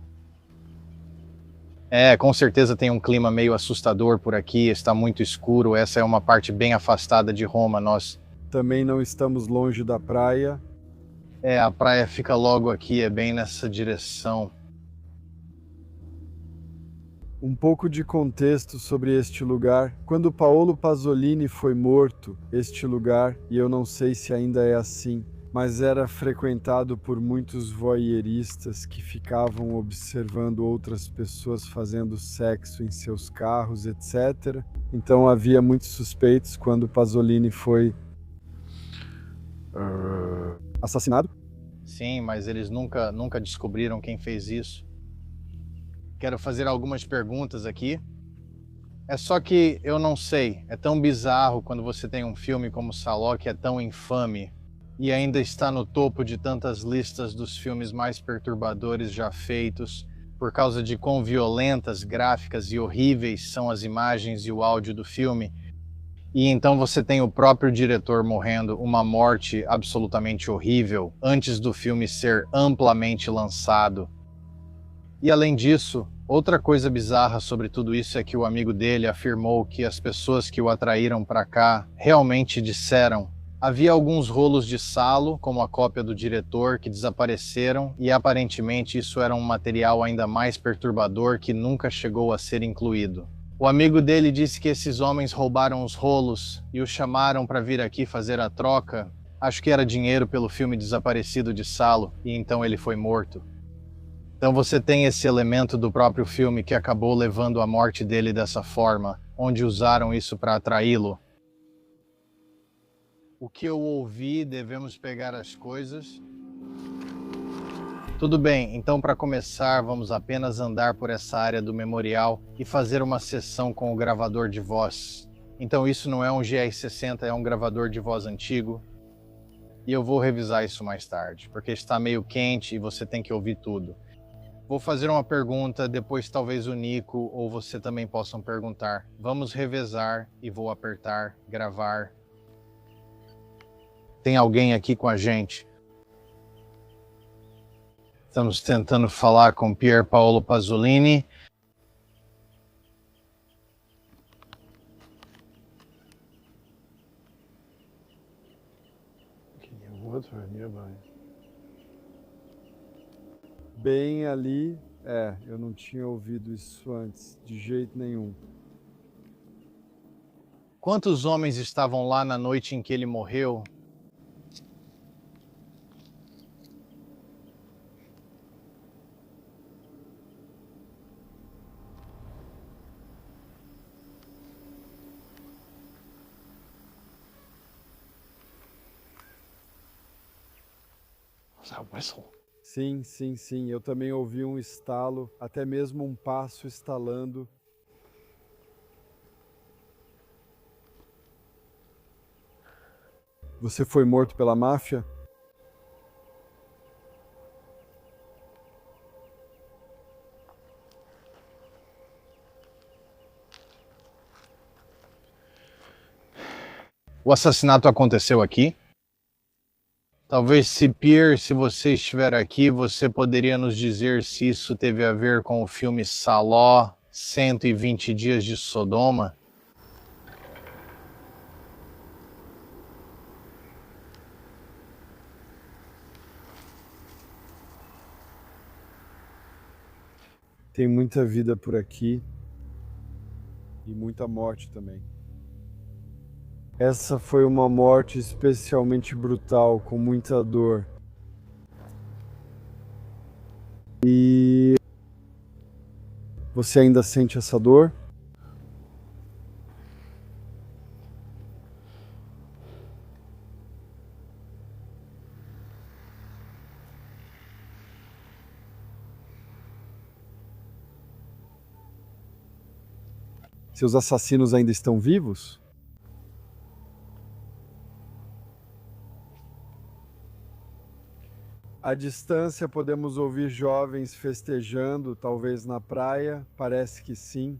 Com certeza tem um clima meio assustador por aqui, está muito escuro, essa é uma parte bem afastada de Roma, nós... Também não estamos longe da praia. A praia fica logo aqui, é bem nessa direção. Um pouco de contexto sobre este lugar. Quando Paolo Pasolini foi morto, este lugar, e eu não sei se ainda é assim, mas era frequentado por muitos voyeuristas que ficavam observando outras pessoas fazendo sexo em seus carros, etc. Então havia muitos suspeitos quando Pasolini foi assassinado. Sim, mas eles nunca descobriram quem fez isso. Quero fazer algumas perguntas aqui. É só que eu não sei, é tão bizarro quando você tem um filme como Saló que é tão infame e ainda está no topo de tantas listas dos filmes mais perturbadores já feitos, por causa de quão violentas, gráficas e horríveis são as imagens e o áudio do filme. E então você tem o próprio diretor morrendo uma morte absolutamente horrível antes do filme ser amplamente lançado. E além disso, outra coisa bizarra sobre tudo isso é que o amigo dele afirmou que as pessoas que o atraíram para cá realmente disseram. Havia alguns rolos de salo, como a cópia do diretor, que desapareceram, e aparentemente isso era um material ainda mais perturbador que nunca chegou a ser incluído. O amigo dele disse que esses homens roubaram os rolos e o chamaram para vir aqui fazer a troca. Acho que era dinheiro pelo filme desaparecido de Salo, e então ele foi morto. Então você tem esse elemento do próprio filme que acabou levando à morte dele dessa forma, onde usaram isso para atraí-lo. O que eu ouvi, devemos pegar as coisas. Tudo bem, então para começar, vamos apenas andar por essa área do memorial e fazer uma sessão com o gravador de voz. Então isso não é um GR60, é um gravador de voz antigo. E eu vou revisar isso mais tarde, porque está meio quente e você tem que ouvir tudo. Vou fazer uma pergunta, depois talvez o Nico ou você também possam perguntar. Vamos revezar e vou apertar, gravar. Tem alguém aqui com a gente? Estamos tentando falar com Pier Paolo Pasolini. Bem ali, eu não tinha ouvido isso antes, de jeito nenhum. Quantos homens estavam lá na noite em que ele morreu? Sim, sim, sim. Eu também ouvi um estalo, até mesmo um passo estalando. Você foi morto pela máfia? O assassinato aconteceu aqui? Talvez, se você estiver aqui, você poderia nos dizer se isso teve a ver com o filme Saló, 120 Dias de Sodoma? Tem muita vida por aqui e muita morte também. Essa foi uma morte especialmente brutal, com muita dor. E você ainda sente essa dor? Seus assassinos ainda estão vivos? À distância podemos ouvir jovens festejando, talvez na praia, parece que sim.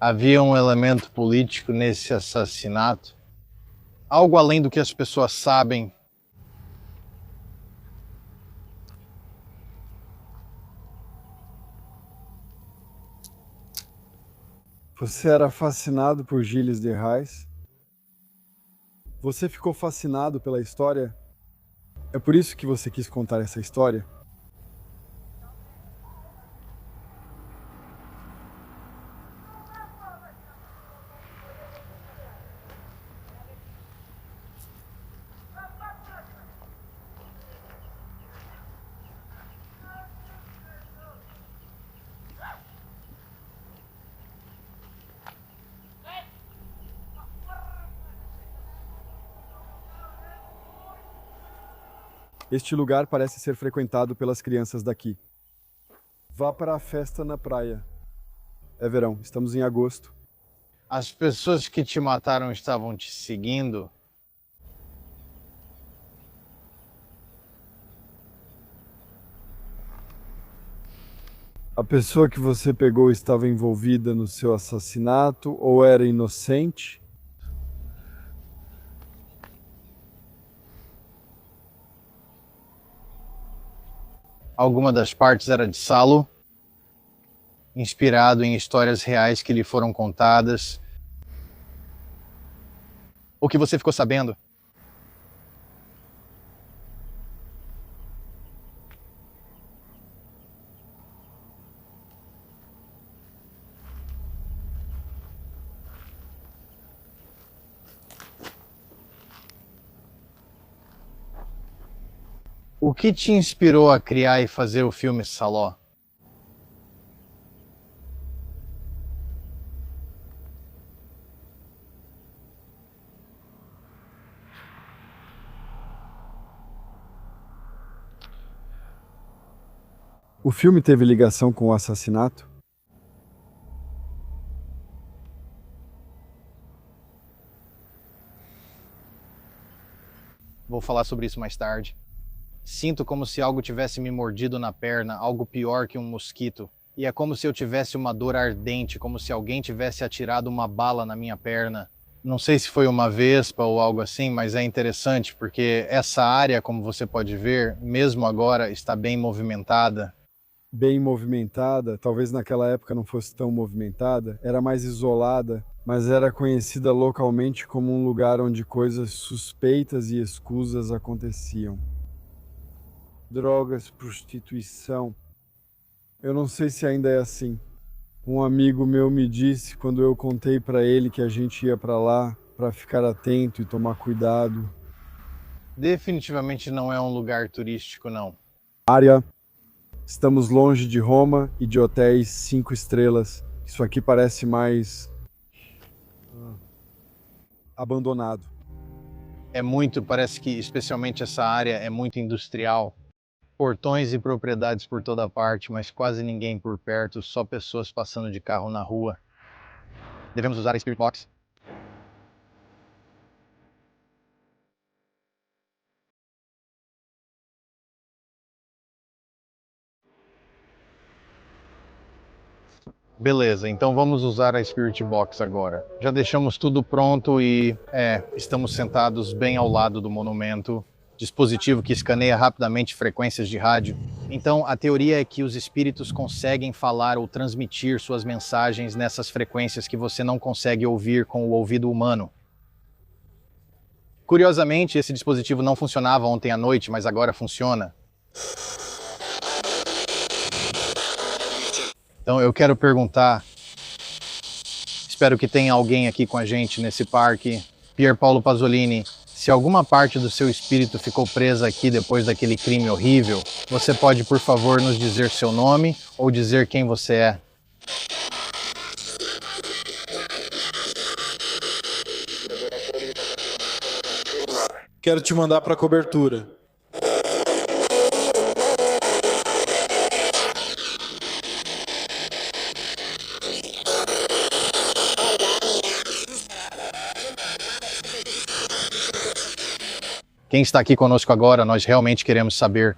Havia um elemento político nesse assassinato? Algo além do que as pessoas sabem? Você era fascinado por Gilles de Rais? Você ficou fascinado pela história? É por isso que você quis contar essa história? Este lugar parece ser frequentado pelas crianças daqui. Vá para a festa na praia. É verão, estamos em agosto. As pessoas que te mataram estavam te seguindo? A pessoa que você pegou estava envolvida no seu assassinato ou era inocente? Alguma das partes era de Salo, inspirado em histórias reais que lhe foram contadas. O que você ficou sabendo? O que te inspirou a criar e fazer o filme Saló? O filme teve ligação com o assassinato? Vou falar sobre isso mais tarde. Sinto como se algo tivesse me mordido na perna, algo pior que um mosquito. E é como se eu tivesse uma dor ardente, como se alguém tivesse atirado uma bala na minha perna. Não sei se foi uma vespa ou algo assim, mas é interessante porque essa área, como você pode ver, mesmo agora está bem movimentada. Bem movimentada, talvez naquela época não fosse tão movimentada, era mais isolada, mas era conhecida localmente como um lugar onde coisas suspeitas e escusas aconteciam. Drogas, prostituição. Eu não sei se ainda é assim. Um amigo meu me disse quando eu contei para ele que a gente ia para lá para ficar atento e tomar cuidado. Definitivamente não é um lugar turístico, não. Área. Estamos longe de Roma e de hotéis 5 estrelas. Isso aqui parece mais abandonado. Parece que especialmente essa área é muito industrial. Portões e propriedades por toda parte, mas quase ninguém por perto, só pessoas passando de carro na rua. Devemos usar a Spirit Box? Beleza, então vamos usar a Spirit Box agora. Já deixamos tudo pronto e estamos sentados bem ao lado do monumento. Dispositivo que escaneia rapidamente frequências de rádio. Então, a teoria é que os espíritos conseguem falar ou transmitir suas mensagens nessas frequências que você não consegue ouvir com o ouvido humano. Curiosamente, esse dispositivo não funcionava ontem à noite, mas agora funciona. Então, eu quero perguntar, espero que tenha alguém aqui com a gente nesse parque, Pier Paolo Pasolini, se alguma parte do seu espírito ficou presa aqui depois daquele crime horrível, você pode, por favor, nos dizer seu nome ou dizer quem você é? Quero te mandar para cobertura. Quem está aqui conosco agora, nós realmente queremos saber.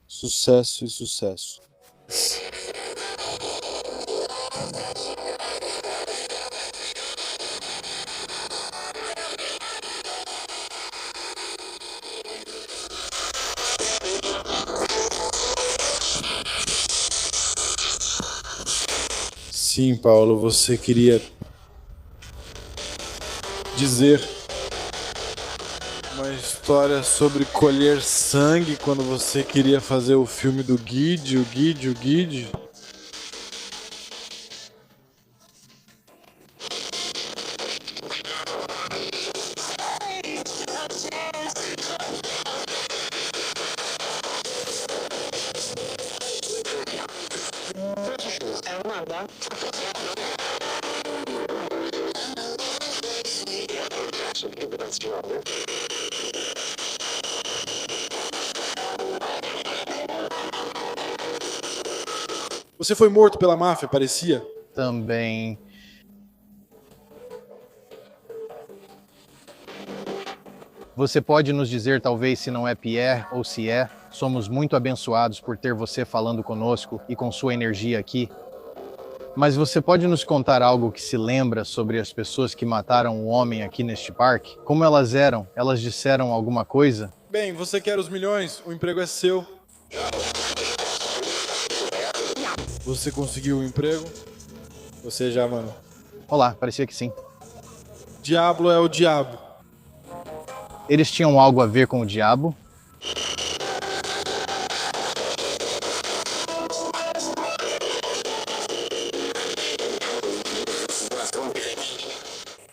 Sucesso e sucesso. Sim, Paulo, você queria dizer uma história sobre colher sangue quando você queria fazer o filme do Guide, o Guide. Você foi morto pela máfia, parecia? Também. Você pode nos dizer talvez se não é Pierre ou se é? Somos muito abençoados por ter você falando conosco e com sua energia aqui. Mas você pode nos contar algo que se lembra sobre as pessoas que mataram o homem aqui neste parque? Como elas eram? Elas disseram alguma coisa? Bem, você quer os milhões? O emprego é seu. Você conseguiu o emprego? Você já, mano. Olá, parecia que sim. Diablo é o diabo. Eles tinham algo a ver com o diabo?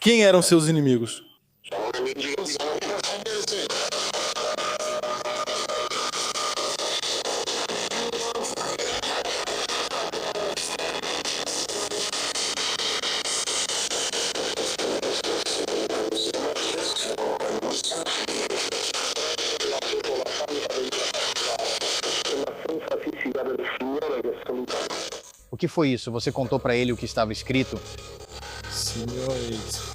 Quem eram seus inimigos? O que foi isso? Você contou pra ele o que estava escrito? Senhores,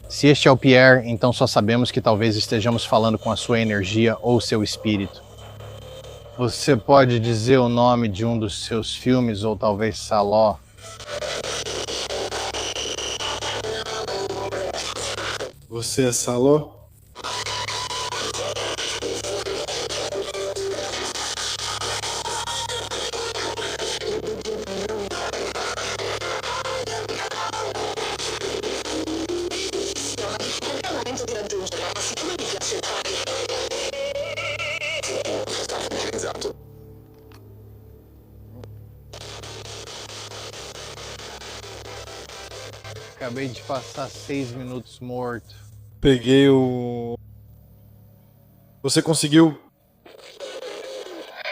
Se este é o Pierre, então só sabemos que talvez estejamos falando com a sua energia ou seu espírito. Você pode dizer o nome de um dos seus filmes ou talvez Saló? Você é Saló? Acabei de passar 6 minutos morto. Peguei o... Você conseguiu?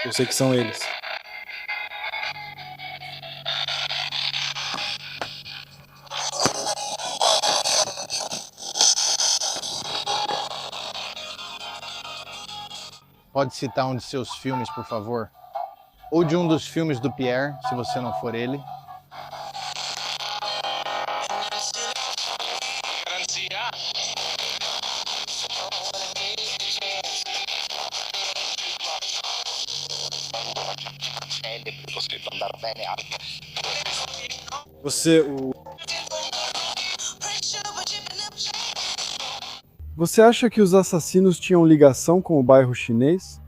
Eu sei que são eles. Pode citar um de seus filmes, por favor? Ou de um dos filmes do Pierre, se você não for ele. Você acha que os assassinos tinham ligação com o bairro chinês?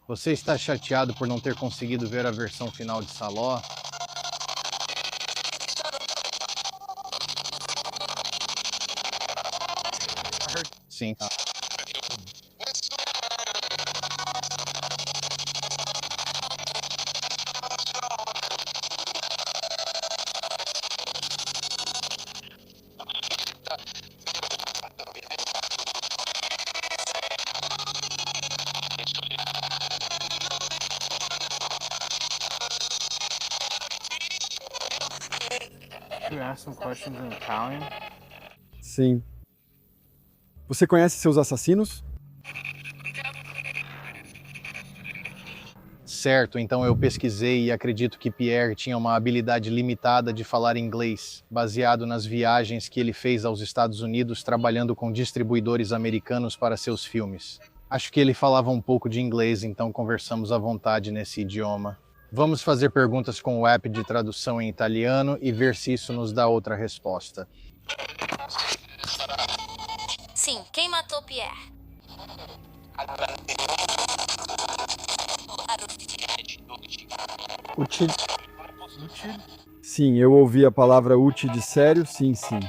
Você está chateado por não ter conseguido ver a versão final de Saló? Sim. You ask some questions in Italian? Sim. Você conhece seus assassinos? Certo, então eu pesquisei e acredito que Pierre tinha uma habilidade limitada de falar inglês, baseado nas viagens que ele fez aos Estados Unidos trabalhando com distribuidores americanos para seus filmes. Acho que ele falava um pouco de inglês, então conversamos à vontade nesse idioma. Vamos fazer perguntas com o app de tradução em italiano e ver se isso nos dá outra resposta. Sim, quem matou Pierre? Uti... Sim, eu ouvi a palavra uti de sério? Sim, sim.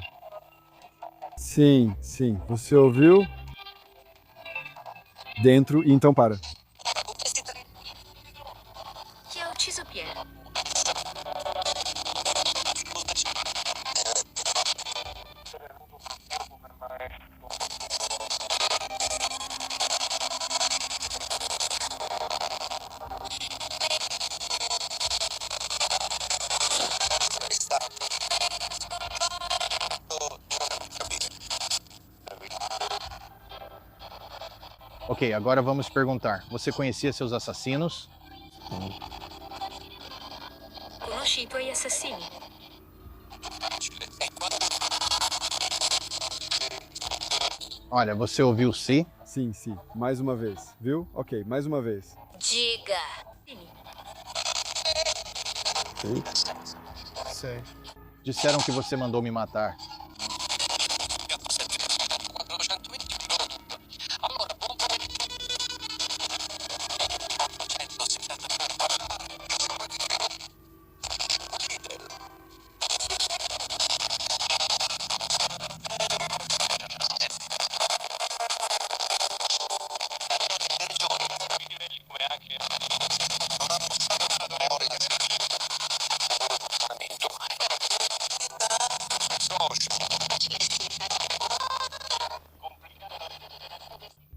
Sim, sim. Você ouviu? Dentro, então para. Chi ha ucciso Pierre? Ok, agora vamos perguntar. Você conhecia seus assassinos? Conosci i tuoi assassini? Olha, você ouviu sim? Sim, sim. Mais uma vez. Viu? Ok, mais uma vez. Diga. Sei. Disseram que você mandou me matar.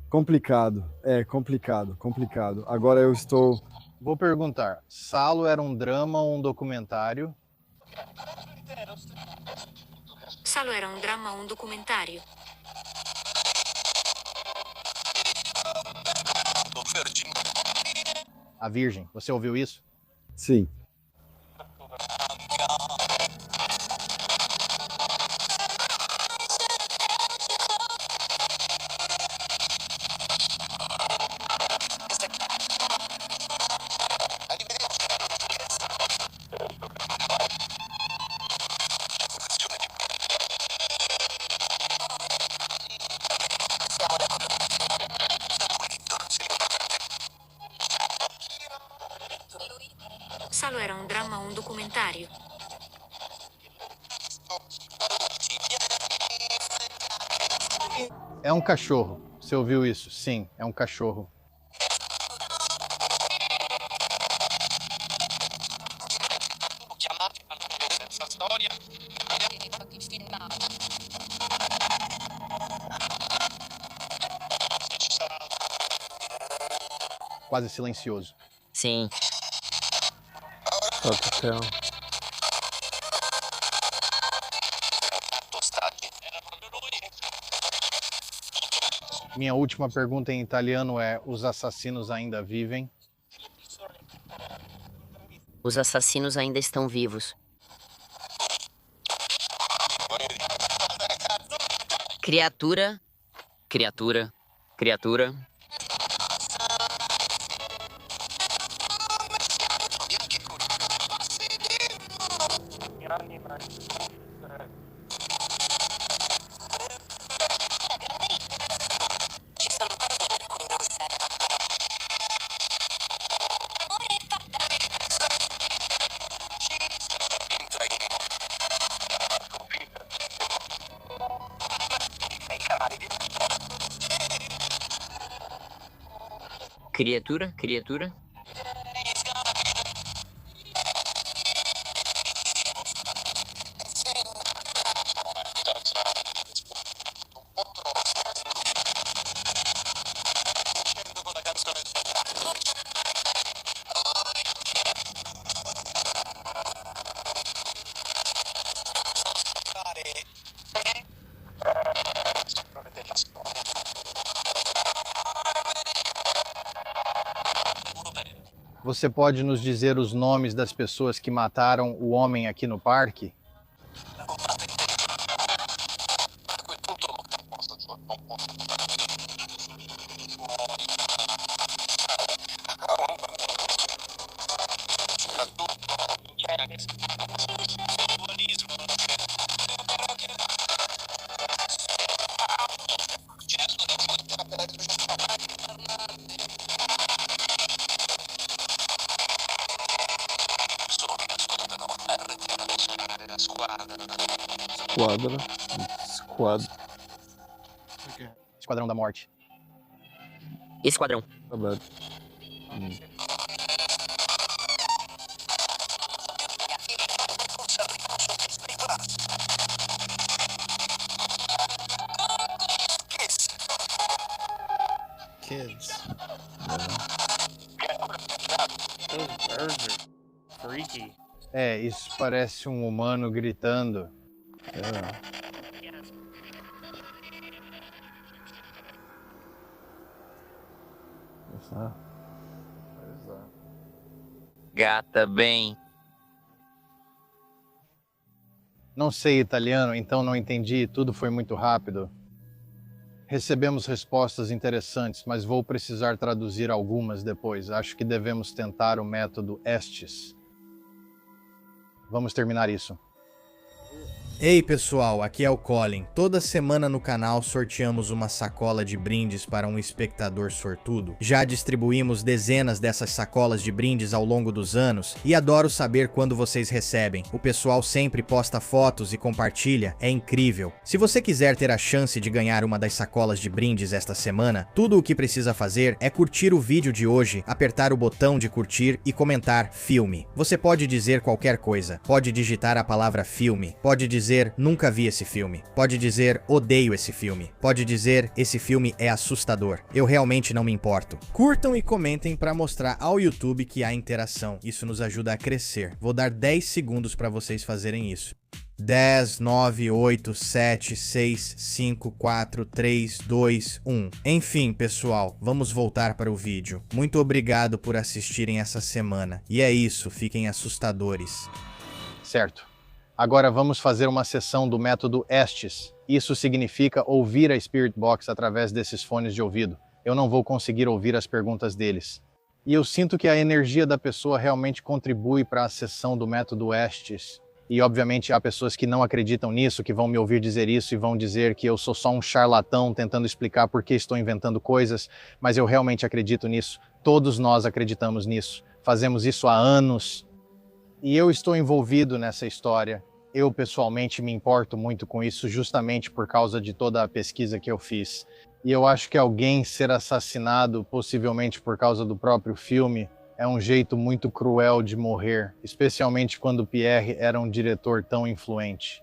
Complicado. É, complicado, complicado. Agora eu estou. Vou perguntar. Salo era um drama ou um documentário? Salo era un dramma o un documentario? A Virgem, você ouviu isso? Sim. Salo era un dramma o un documentario? É um cachorro. Você ouviu isso? Sim, é um cachorro. Quase silencioso. Sim. Hotel. Minha última pergunta em italiano é: os assassinos ainda vivem? Os assassinos ainda estão vivos. Criatura. Criatura. Criatura. Criatura. Criatura. Você pode nos dizer os nomes das pessoas que mataram o homem aqui no parque? Esquadra. Esquadra. Esquadrão da Morte. Esquadrão. Aberto. Kids. Those birds are freaky. Isso parece um humano gritando. Gata bem. Não sei italiano, então não entendi, tudo foi muito rápido. Recebemos respostas interessantes, mas vou precisar traduzir algumas depois. Acho que devemos tentar o método Estes. Vamos terminar isso. Ei pessoal, aqui é o Colin. Toda semana no canal sorteamos uma sacola de brindes para um espectador sortudo. Já distribuímos dezenas dessas sacolas de brindes ao longo dos anos e adoro saber quando vocês recebem. O pessoal sempre posta fotos e compartilha, é incrível. Se você quiser ter a chance de ganhar uma das sacolas de brindes esta semana, tudo o que precisa fazer é curtir o vídeo de hoje, apertar o botão de curtir e comentar filme. Você pode dizer qualquer coisa, pode digitar a palavra filme, pode dizer nunca vi esse filme, pode dizer odeio esse filme, pode dizer esse filme é assustador. Eu realmente não me importo. Curtam e comentem para mostrar ao YouTube que há interação. Isso nos ajuda a crescer. Vou dar 10 segundos para vocês fazerem isso. 10, 9, 8, 7, 6, 5, 4, 3, 2, 1. Enfim, pessoal, vamos voltar para o vídeo. Muito obrigado por assistirem essa semana. E é isso, fiquem assustadores. Certo. Agora vamos fazer uma sessão do método Estes. Isso significa ouvir a Spirit Box através desses fones de ouvido. Eu não vou conseguir ouvir as perguntas deles. E eu sinto que a energia da pessoa realmente contribui para a sessão do método Estes. E obviamente há pessoas que não acreditam nisso, que vão me ouvir dizer isso e vão dizer que eu sou só um charlatão tentando explicar por que estou inventando coisas, mas eu realmente acredito nisso. Todos nós acreditamos nisso. Fazemos isso há anos. E eu estou envolvido nessa história. Eu, pessoalmente, me importo muito com isso justamente por causa de toda a pesquisa que eu fiz. E eu acho que alguém ser assassinado, possivelmente por causa do próprio filme, é um jeito muito cruel de morrer, especialmente quando Pierre era um diretor tão influente.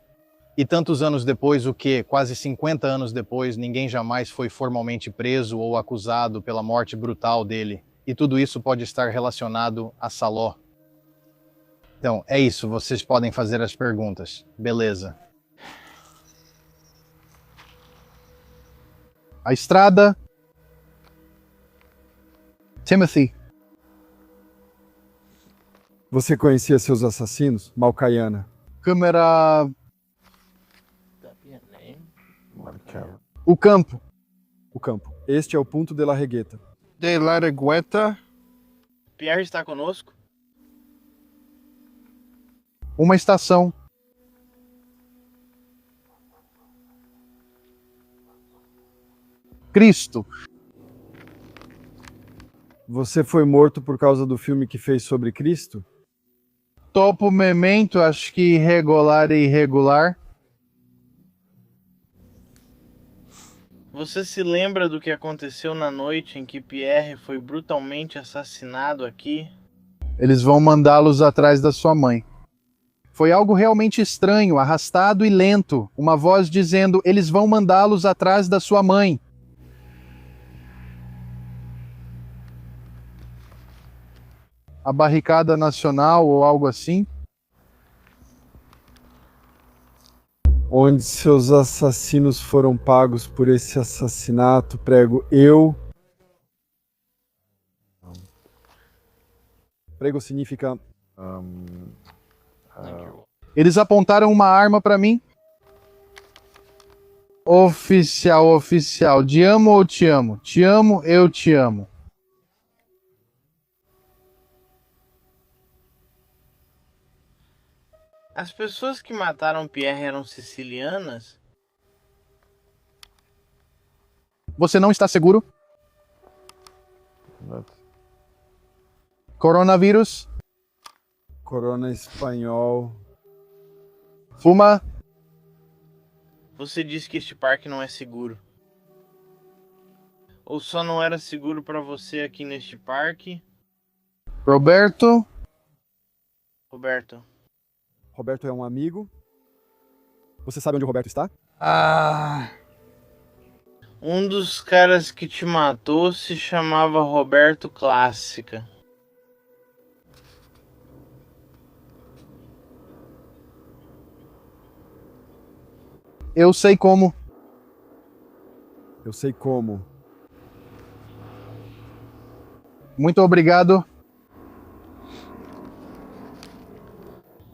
E tantos anos depois, quase 50 anos depois, ninguém jamais foi formalmente preso ou acusado pela morte brutal dele. E tudo isso pode estar relacionado a Saló. Então, é isso, vocês podem fazer as perguntas. Beleza. A estrada. Timothy. Você conhecia seus assassinos? Malcaiana. Câmera. O campo. O campo. Este é o ponto de la Regueta. De la Regueta. Pierre está conosco? Uma estação. Cristo. Você foi morto por causa do filme que fez sobre Cristo? Topo memento, acho que irregular e irregular. Você se lembra do que aconteceu na noite em que Pierre foi brutalmente assassinado aqui? Eles vão mandá-los atrás da sua mãe. Foi algo realmente estranho, arrastado e lento. Uma voz dizendo, eles vão mandá-los atrás da sua mãe. A barricada nacional ou algo assim? Onde seus assassinos foram pagos por esse assassinato, prego eu. Prego significa... Eles apontaram uma arma para mim. Oficial. Te amo ou te amo? Te amo, eu te amo. As pessoas que mataram Pierre eram sicilianas? Você não está seguro? Coronavírus? Corona espanhol. Fuma? Você disse que este parque não é seguro. Ou só não era seguro para você aqui neste parque? Roberto, Roberto. Roberto é um amigo. Você sabe onde o Roberto está? Um dos caras que te matou se chamava Roberto Clássica. eu sei como. Eu sei como. Muito obrigado.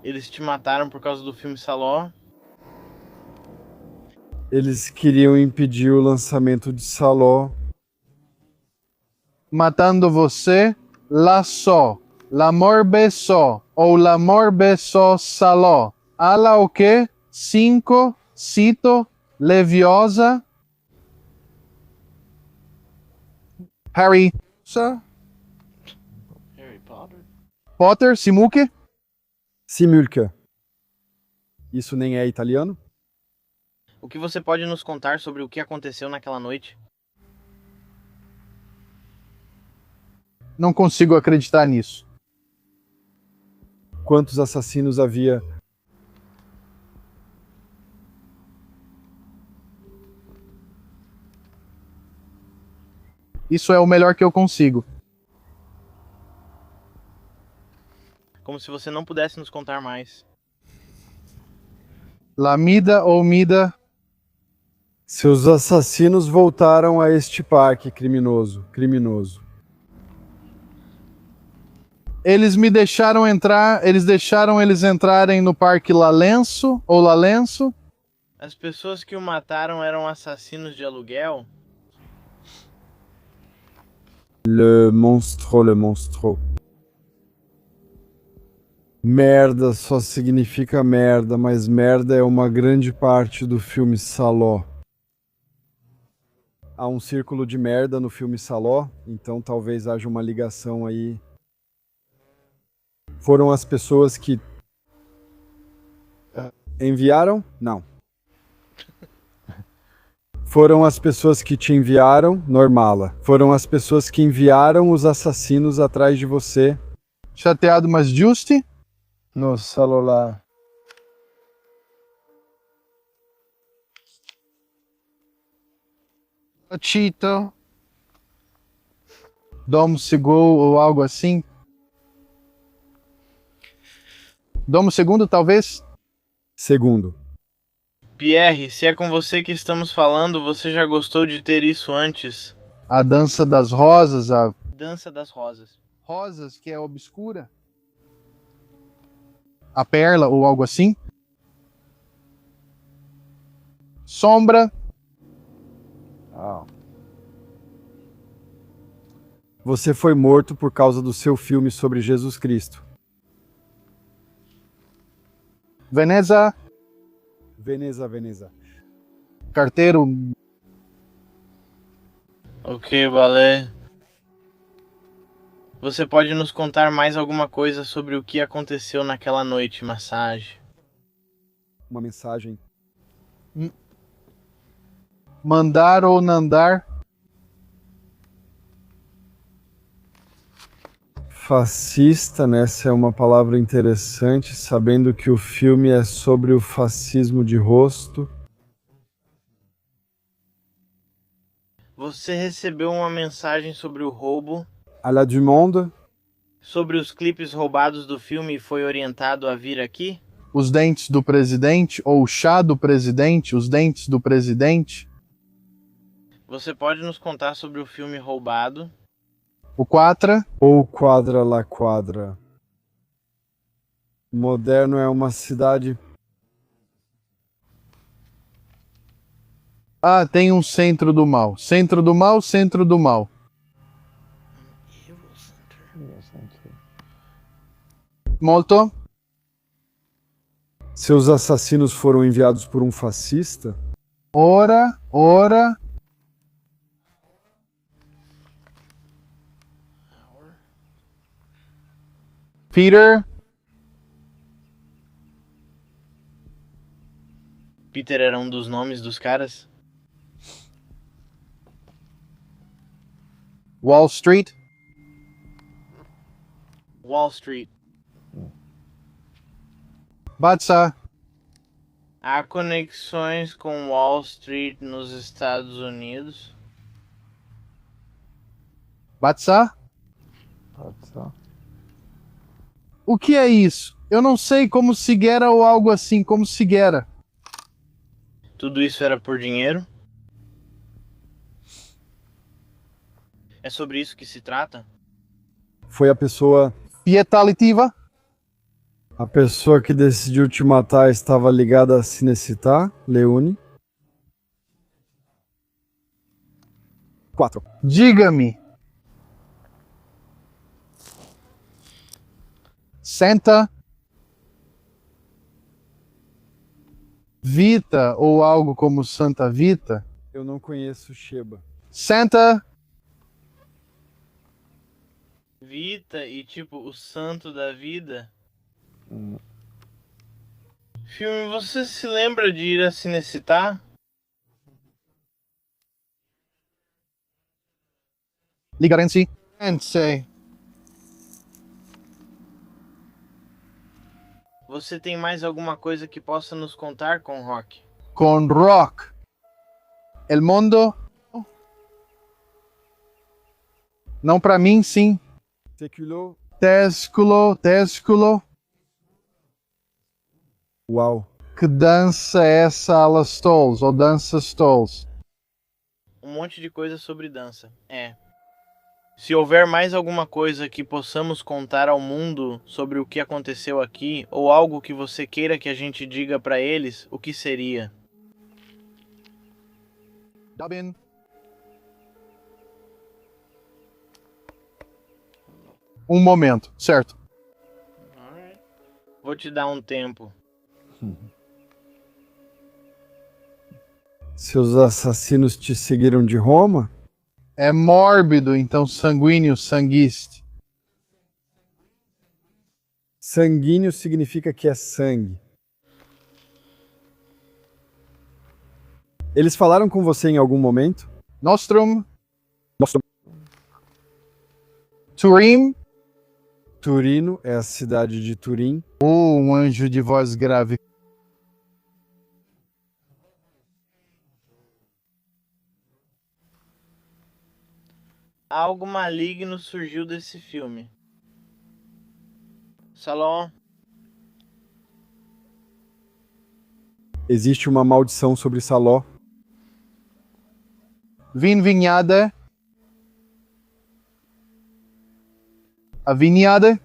Eles te mataram por causa do filme Saló? Eles queriam impedir o lançamento de Saló. Matando você, lá só. L'amor besó. Ou l'amor besó saló. Ala o quê? 5, cito, leviosa. Harry. Harry Potter? Potter, Simuque. Simulca. Isso nem é italiano? O que você pode nos contar sobre o que aconteceu naquela noite? Não consigo acreditar nisso. Quantos assassinos havia? Isso é o melhor que eu consigo. Como se você não pudesse nos contar mais. Lamida ou Mida. Seus assassinos voltaram a este parque criminoso. Eles me deixaram entrar, eles deixaram eles entrarem no Parque Lalenço ou Lalenço. As pessoas que o mataram eram assassinos de aluguel? Le monstro. Merda só significa merda, mas merda é uma grande parte do filme Saló. Há um círculo de merda no filme Saló, então talvez haja uma ligação aí. Foram as pessoas que enviaram? Não. Foram as pessoas que te enviaram, Normala. Foram as pessoas que enviaram os assassinos atrás de você. Chateado, mas juste. No celular. Tito. Domo Segou ou algo assim. Domo Segundo, talvez? Segundo. Pierre, se é com você que estamos falando, você já gostou de ter isso antes? A Dança das Rosas, a Dança das Rosas. Rosas, que é obscura. A Perla ou algo assim. Sombra. Você foi morto por causa do seu filme sobre Jesus Cristo. Veneza. Veneza. Carteiro. Ok, balé. Você pode nos contar mais alguma coisa sobre o que aconteceu naquela noite, Massage? Uma mensagem. Mandar ou nandar. Fascista, né? Essa é uma palavra interessante, sabendo que o filme é sobre o fascismo de rosto. Você recebeu uma mensagem sobre o roubo, À la du monde. sobre os clipes roubados do filme e foi orientado a vir aqui? Os dentes do presidente ou o chá do presidente, os dentes do presidente. Você pode nos contar sobre o filme roubado? O Quatra. Ou Quadra la Quadra. Moderno é uma cidade. Ah, tem um centro do mal. Centro do mal, centro do mal. Molto. Seus assassinos foram enviados por um fascista? Ora. Peter. Peter era um dos nomes dos caras? Wall Street. Wall Street. Batsa. Há conexões com Wall Street nos Estados Unidos? Batsa. O que é isso? Eu não sei, como Siguera ou algo assim, como Siguera. Tudo isso era por dinheiro? É sobre isso que se trata? Foi a pessoa Pietalitiva. A pessoa que decidiu te matar estava ligada a Cinecittà, Leone. 4. Diga-me. Santa Vita ou algo como Santa Vita. Eu não conheço Sheba. Santa Vita e tipo o santo da vida? Filme, você se lembra de ir a Cinecittà? Ligarense. Sei. Você tem mais alguma coisa que possa nos contar com Rock? Com rock. El mundo. Não para mim, sim. Seculo. Tesculo. Uau. Que dança é essa ala Stolz, ou dança Stolz? Um monte de coisa sobre dança. É. Se houver mais alguma coisa que possamos contar ao mundo sobre o que aconteceu aqui, ou algo que você queira que a gente diga pra eles, o que seria? Dabin. Um momento, certo? Vou te dar um tempo. Seus assassinos te seguiram de Roma? É mórbido, então sanguíneo, sanguiste. Sanguíneo significa que é sangue. Eles falaram com você em algum momento? Nostrum. Turim. Turino é a cidade de Turim. Um anjo de voz grave. Algo maligno surgiu desse filme. Salom. Existe uma maldição sobre Saló. Vinhada. A vinhada.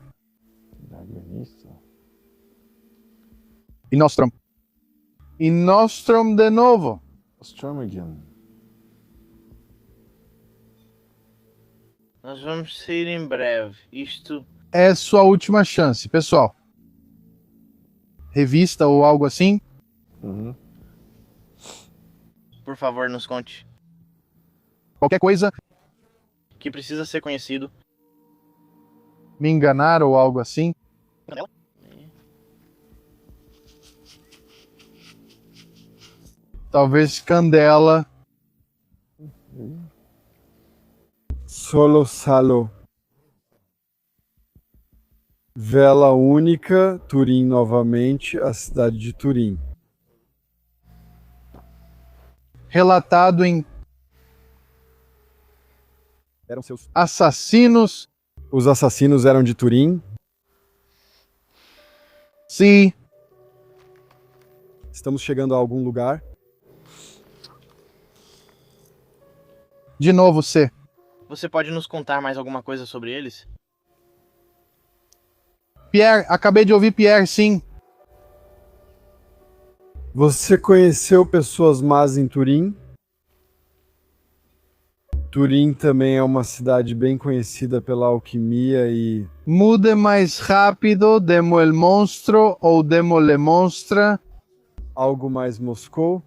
E Nostrum. E Nostrum de novo. Nós vamos sair em breve. Isto É sua última chance, pessoal. Revista ou algo assim? por favor, nos conte. Qualquer coisa, Que precisa ser conhecido. me enganar ou algo assim. Talvez Candela. Solo Salo. Vela única, Turim novamente, a cidade de Turim. Relatado em Eram seus. Assassinos. Os assassinos eram de Turim. Se Estamos chegando a algum lugar. de novo C. Você pode nos contar mais alguma coisa sobre eles? Pierre, acabei de ouvir Pierre, sim. Você conheceu pessoas más em Turim? Turim também é uma cidade bem conhecida pela alquimia e Mude mais rápido, demo el monstro ou demo le monstra. algo mais Moscou.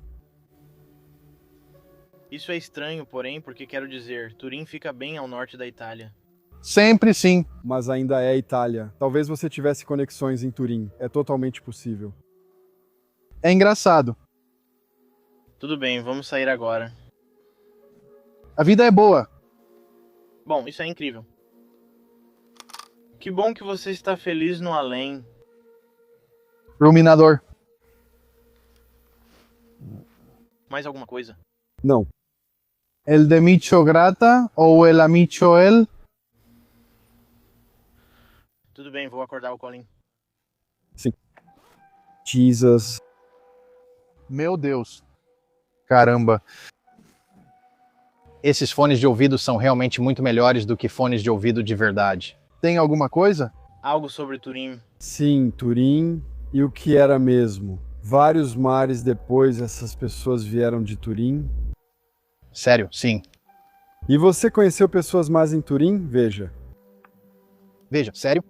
Isso é estranho, porém, porque quero dizer, Turim fica bem ao norte da Itália. Sempre sim. Mas ainda é Itália. Talvez você tivesse conexões em Turim. É totalmente possível. É engraçado. Tudo bem, vamos sair agora. A vida é boa. Bom, isso é incrível. Que bom que você está feliz no além. Ruminador. Mais alguma coisa? Não. El de Micho Grata ou el amicho el? Tudo bem, vou acordar o Colin. Jesus. Meu Deus. Caramba. Esses fones de ouvido são realmente muito melhores do que fones de ouvido de verdade. Tem alguma coisa? Algo sobre Turim. Sim, Turim e o que era mesmo. Vários mares depois, essas pessoas vieram de Turim. Sério, sim. E você conheceu pessoas más em Turim? Veja. Veja, sério?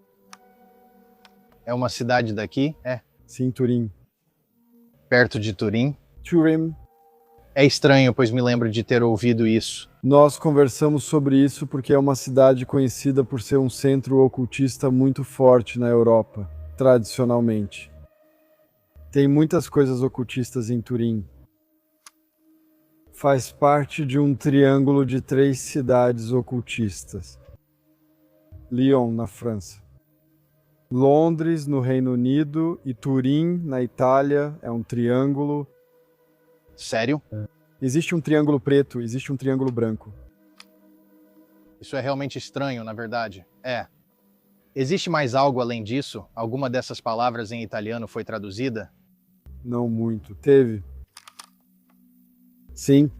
É uma cidade daqui? É. Sim, Turim. Perto de Turim? Turim. É estranho, pois me lembro de ter ouvido isso. Nós conversamos sobre isso porque é uma cidade conhecida por ser um centro ocultista muito forte na Europa, tradicionalmente. Tem muitas coisas ocultistas em Turim. Faz parte de um triângulo de 3 cidades ocultistas. Lyon, na França. Londres, no Reino Unido, e Turim, na Itália, é um triângulo. Sério? Existe um triângulo preto, existe um triângulo branco. Isso é realmente estranho, na verdade. É. Existe mais algo além disso? Alguma dessas palavras em italiano foi traduzida? Não muito. Teve. Sim.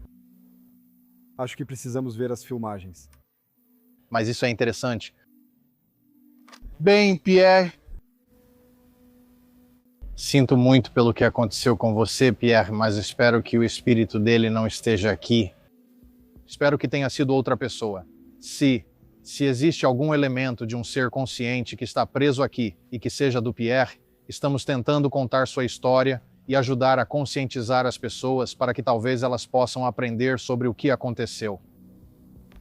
Acho que precisamos ver as filmagens. Mas isso é interessante. Bem, Pierre. Sinto muito pelo que aconteceu com você, Pierre, mas espero que o espírito dele não esteja aqui. Espero que tenha sido outra pessoa. Se existe algum elemento de um ser consciente que está preso aqui e que seja do Pierre, estamos tentando contar sua história e ajudar a conscientizar as pessoas para que talvez elas possam aprender sobre o que aconteceu.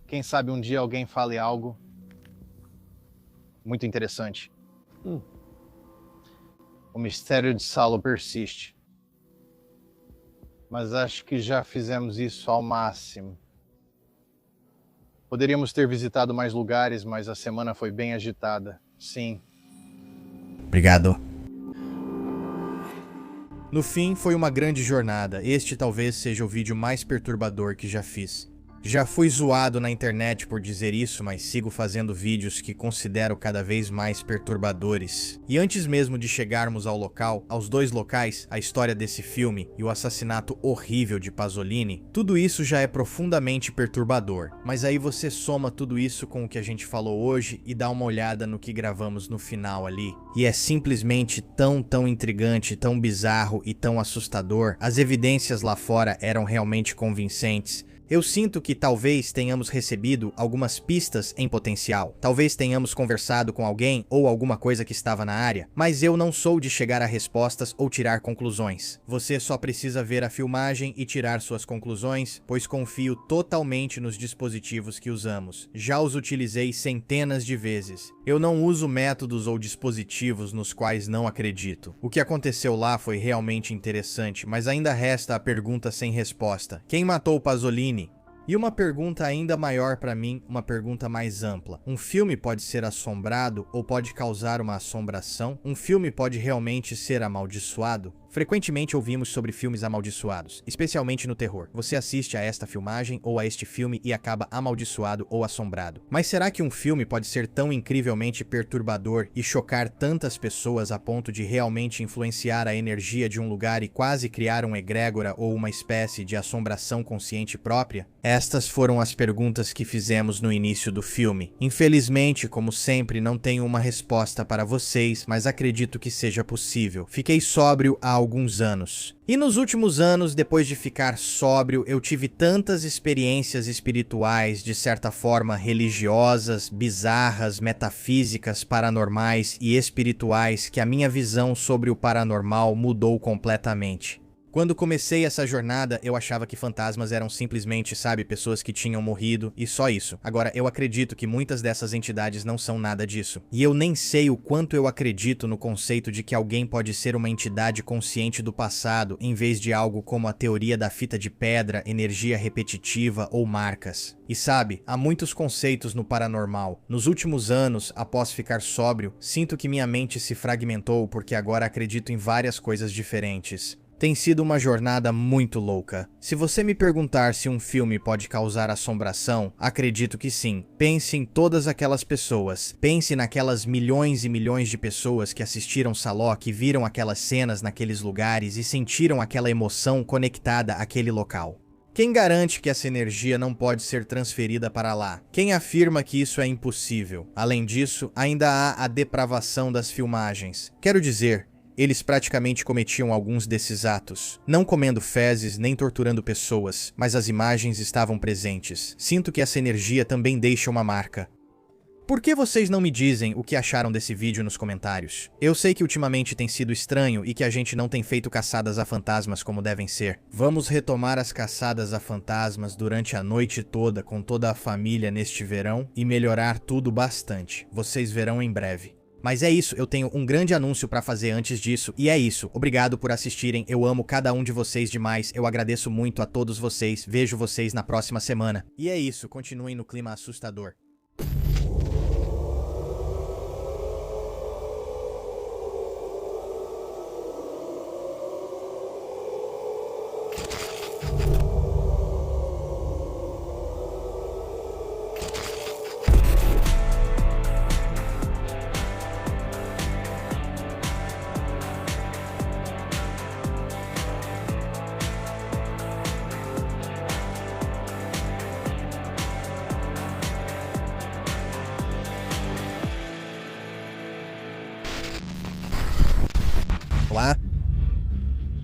Quem sabe um dia alguém fale algo muito interessante. O mistério de Salo persiste. Mas acho que já fizemos isso ao máximo. Poderíamos ter visitado mais lugares, mas a semana foi bem agitada. Sim. Obrigado. No fim, foi uma grande jornada. Este talvez seja o vídeo mais perturbador que já fiz. Já fui zoado na internet por dizer isso, mas sigo fazendo vídeos que considero cada vez mais perturbadores. E antes mesmo de chegarmos ao local, aos 2 locais, a história desse filme e o assassinato horrível de Pasolini, tudo isso já é profundamente perturbador. Mas aí você soma tudo isso com o que a gente falou hoje e dá uma olhada no que gravamos no final ali. E é simplesmente tão intrigante, tão bizarro e tão assustador. As evidências lá fora eram realmente convincentes. Eu sinto que talvez tenhamos recebido algumas pistas em potencial. Talvez tenhamos conversado com alguém ou alguma coisa que estava na área. Mas eu não sou de chegar a respostas ou tirar conclusões. Você só precisa ver a filmagem e tirar suas conclusões, pois confio totalmente nos dispositivos que usamos. Já os utilizei centenas de vezes. Eu não uso métodos ou dispositivos nos quais não acredito. O que aconteceu lá foi realmente interessante, mas ainda resta a pergunta sem resposta. Quem matou Pasolini? E uma pergunta ainda maior para mim, uma pergunta mais ampla. Um filme pode ser assombrado ou pode causar uma assombração? Um filme pode realmente ser amaldiçoado? Frequentemente ouvimos sobre filmes amaldiçoados, especialmente no terror. Você assiste a esta filmagem ou a este filme e acaba amaldiçoado ou assombrado. Mas será que um filme pode ser tão incrivelmente perturbador e chocar tantas pessoas a ponto de realmente influenciar a energia de um lugar e quase criar uma egrégora ou uma espécie de assombração consciente própria? Estas foram as perguntas que fizemos no início do filme. Infelizmente, como sempre, não tenho uma resposta para vocês, mas acredito que seja possível. Fiquei sóbrio há alguns anos. E nos últimos anos, depois de ficar sóbrio, eu tive tantas experiências espirituais, de certa forma religiosas, bizarras, metafísicas, paranormais e espirituais, que a minha visão sobre o paranormal mudou completamente. Quando comecei essa jornada, eu achava que fantasmas eram simplesmente, sabe, pessoas que tinham morrido e só isso. Agora, eu acredito que muitas dessas entidades não são nada disso. E eu nem sei o quanto eu acredito no conceito de que alguém pode ser uma entidade consciente do passado, em vez de algo como a teoria da fita de pedra, energia repetitiva ou marcas. E sabe, há muitos conceitos no paranormal. Nos últimos anos, após ficar sóbrio, sinto que minha mente se fragmentou porque agora acredito em várias coisas diferentes. Tem sido uma jornada muito louca. Se você me perguntar se um filme pode causar assombração, acredito que sim. Pense em todas aquelas pessoas. Pense naquelas milhões e milhões de pessoas que assistiram Saló, que viram aquelas cenas naqueles lugares e sentiram aquela emoção conectada àquele local. Quem garante que essa energia não pode ser transferida para lá? Quem afirma que isso é impossível? Além disso, ainda há a depravação das filmagens. Quero dizer, eles praticamente cometiam alguns desses atos, não comendo fezes nem torturando pessoas, mas as imagens estavam presentes. Sinto que essa energia também deixa uma marca. Por que vocês não me dizem o que acharam desse vídeo nos comentários? Eu sei que ultimamente tem sido estranho e que a gente não tem feito caçadas a fantasmas como devem ser. Vamos retomar as caçadas a fantasmas durante a noite toda com toda a família neste verão e melhorar tudo bastante. Vocês verão em breve. Mas é isso, eu tenho um grande anúncio pra fazer antes disso, e é isso. Obrigado por assistirem, eu amo cada um de vocês demais, eu agradeço muito a todos vocês, vejo vocês na próxima semana. E é isso, continuem no clima assustador.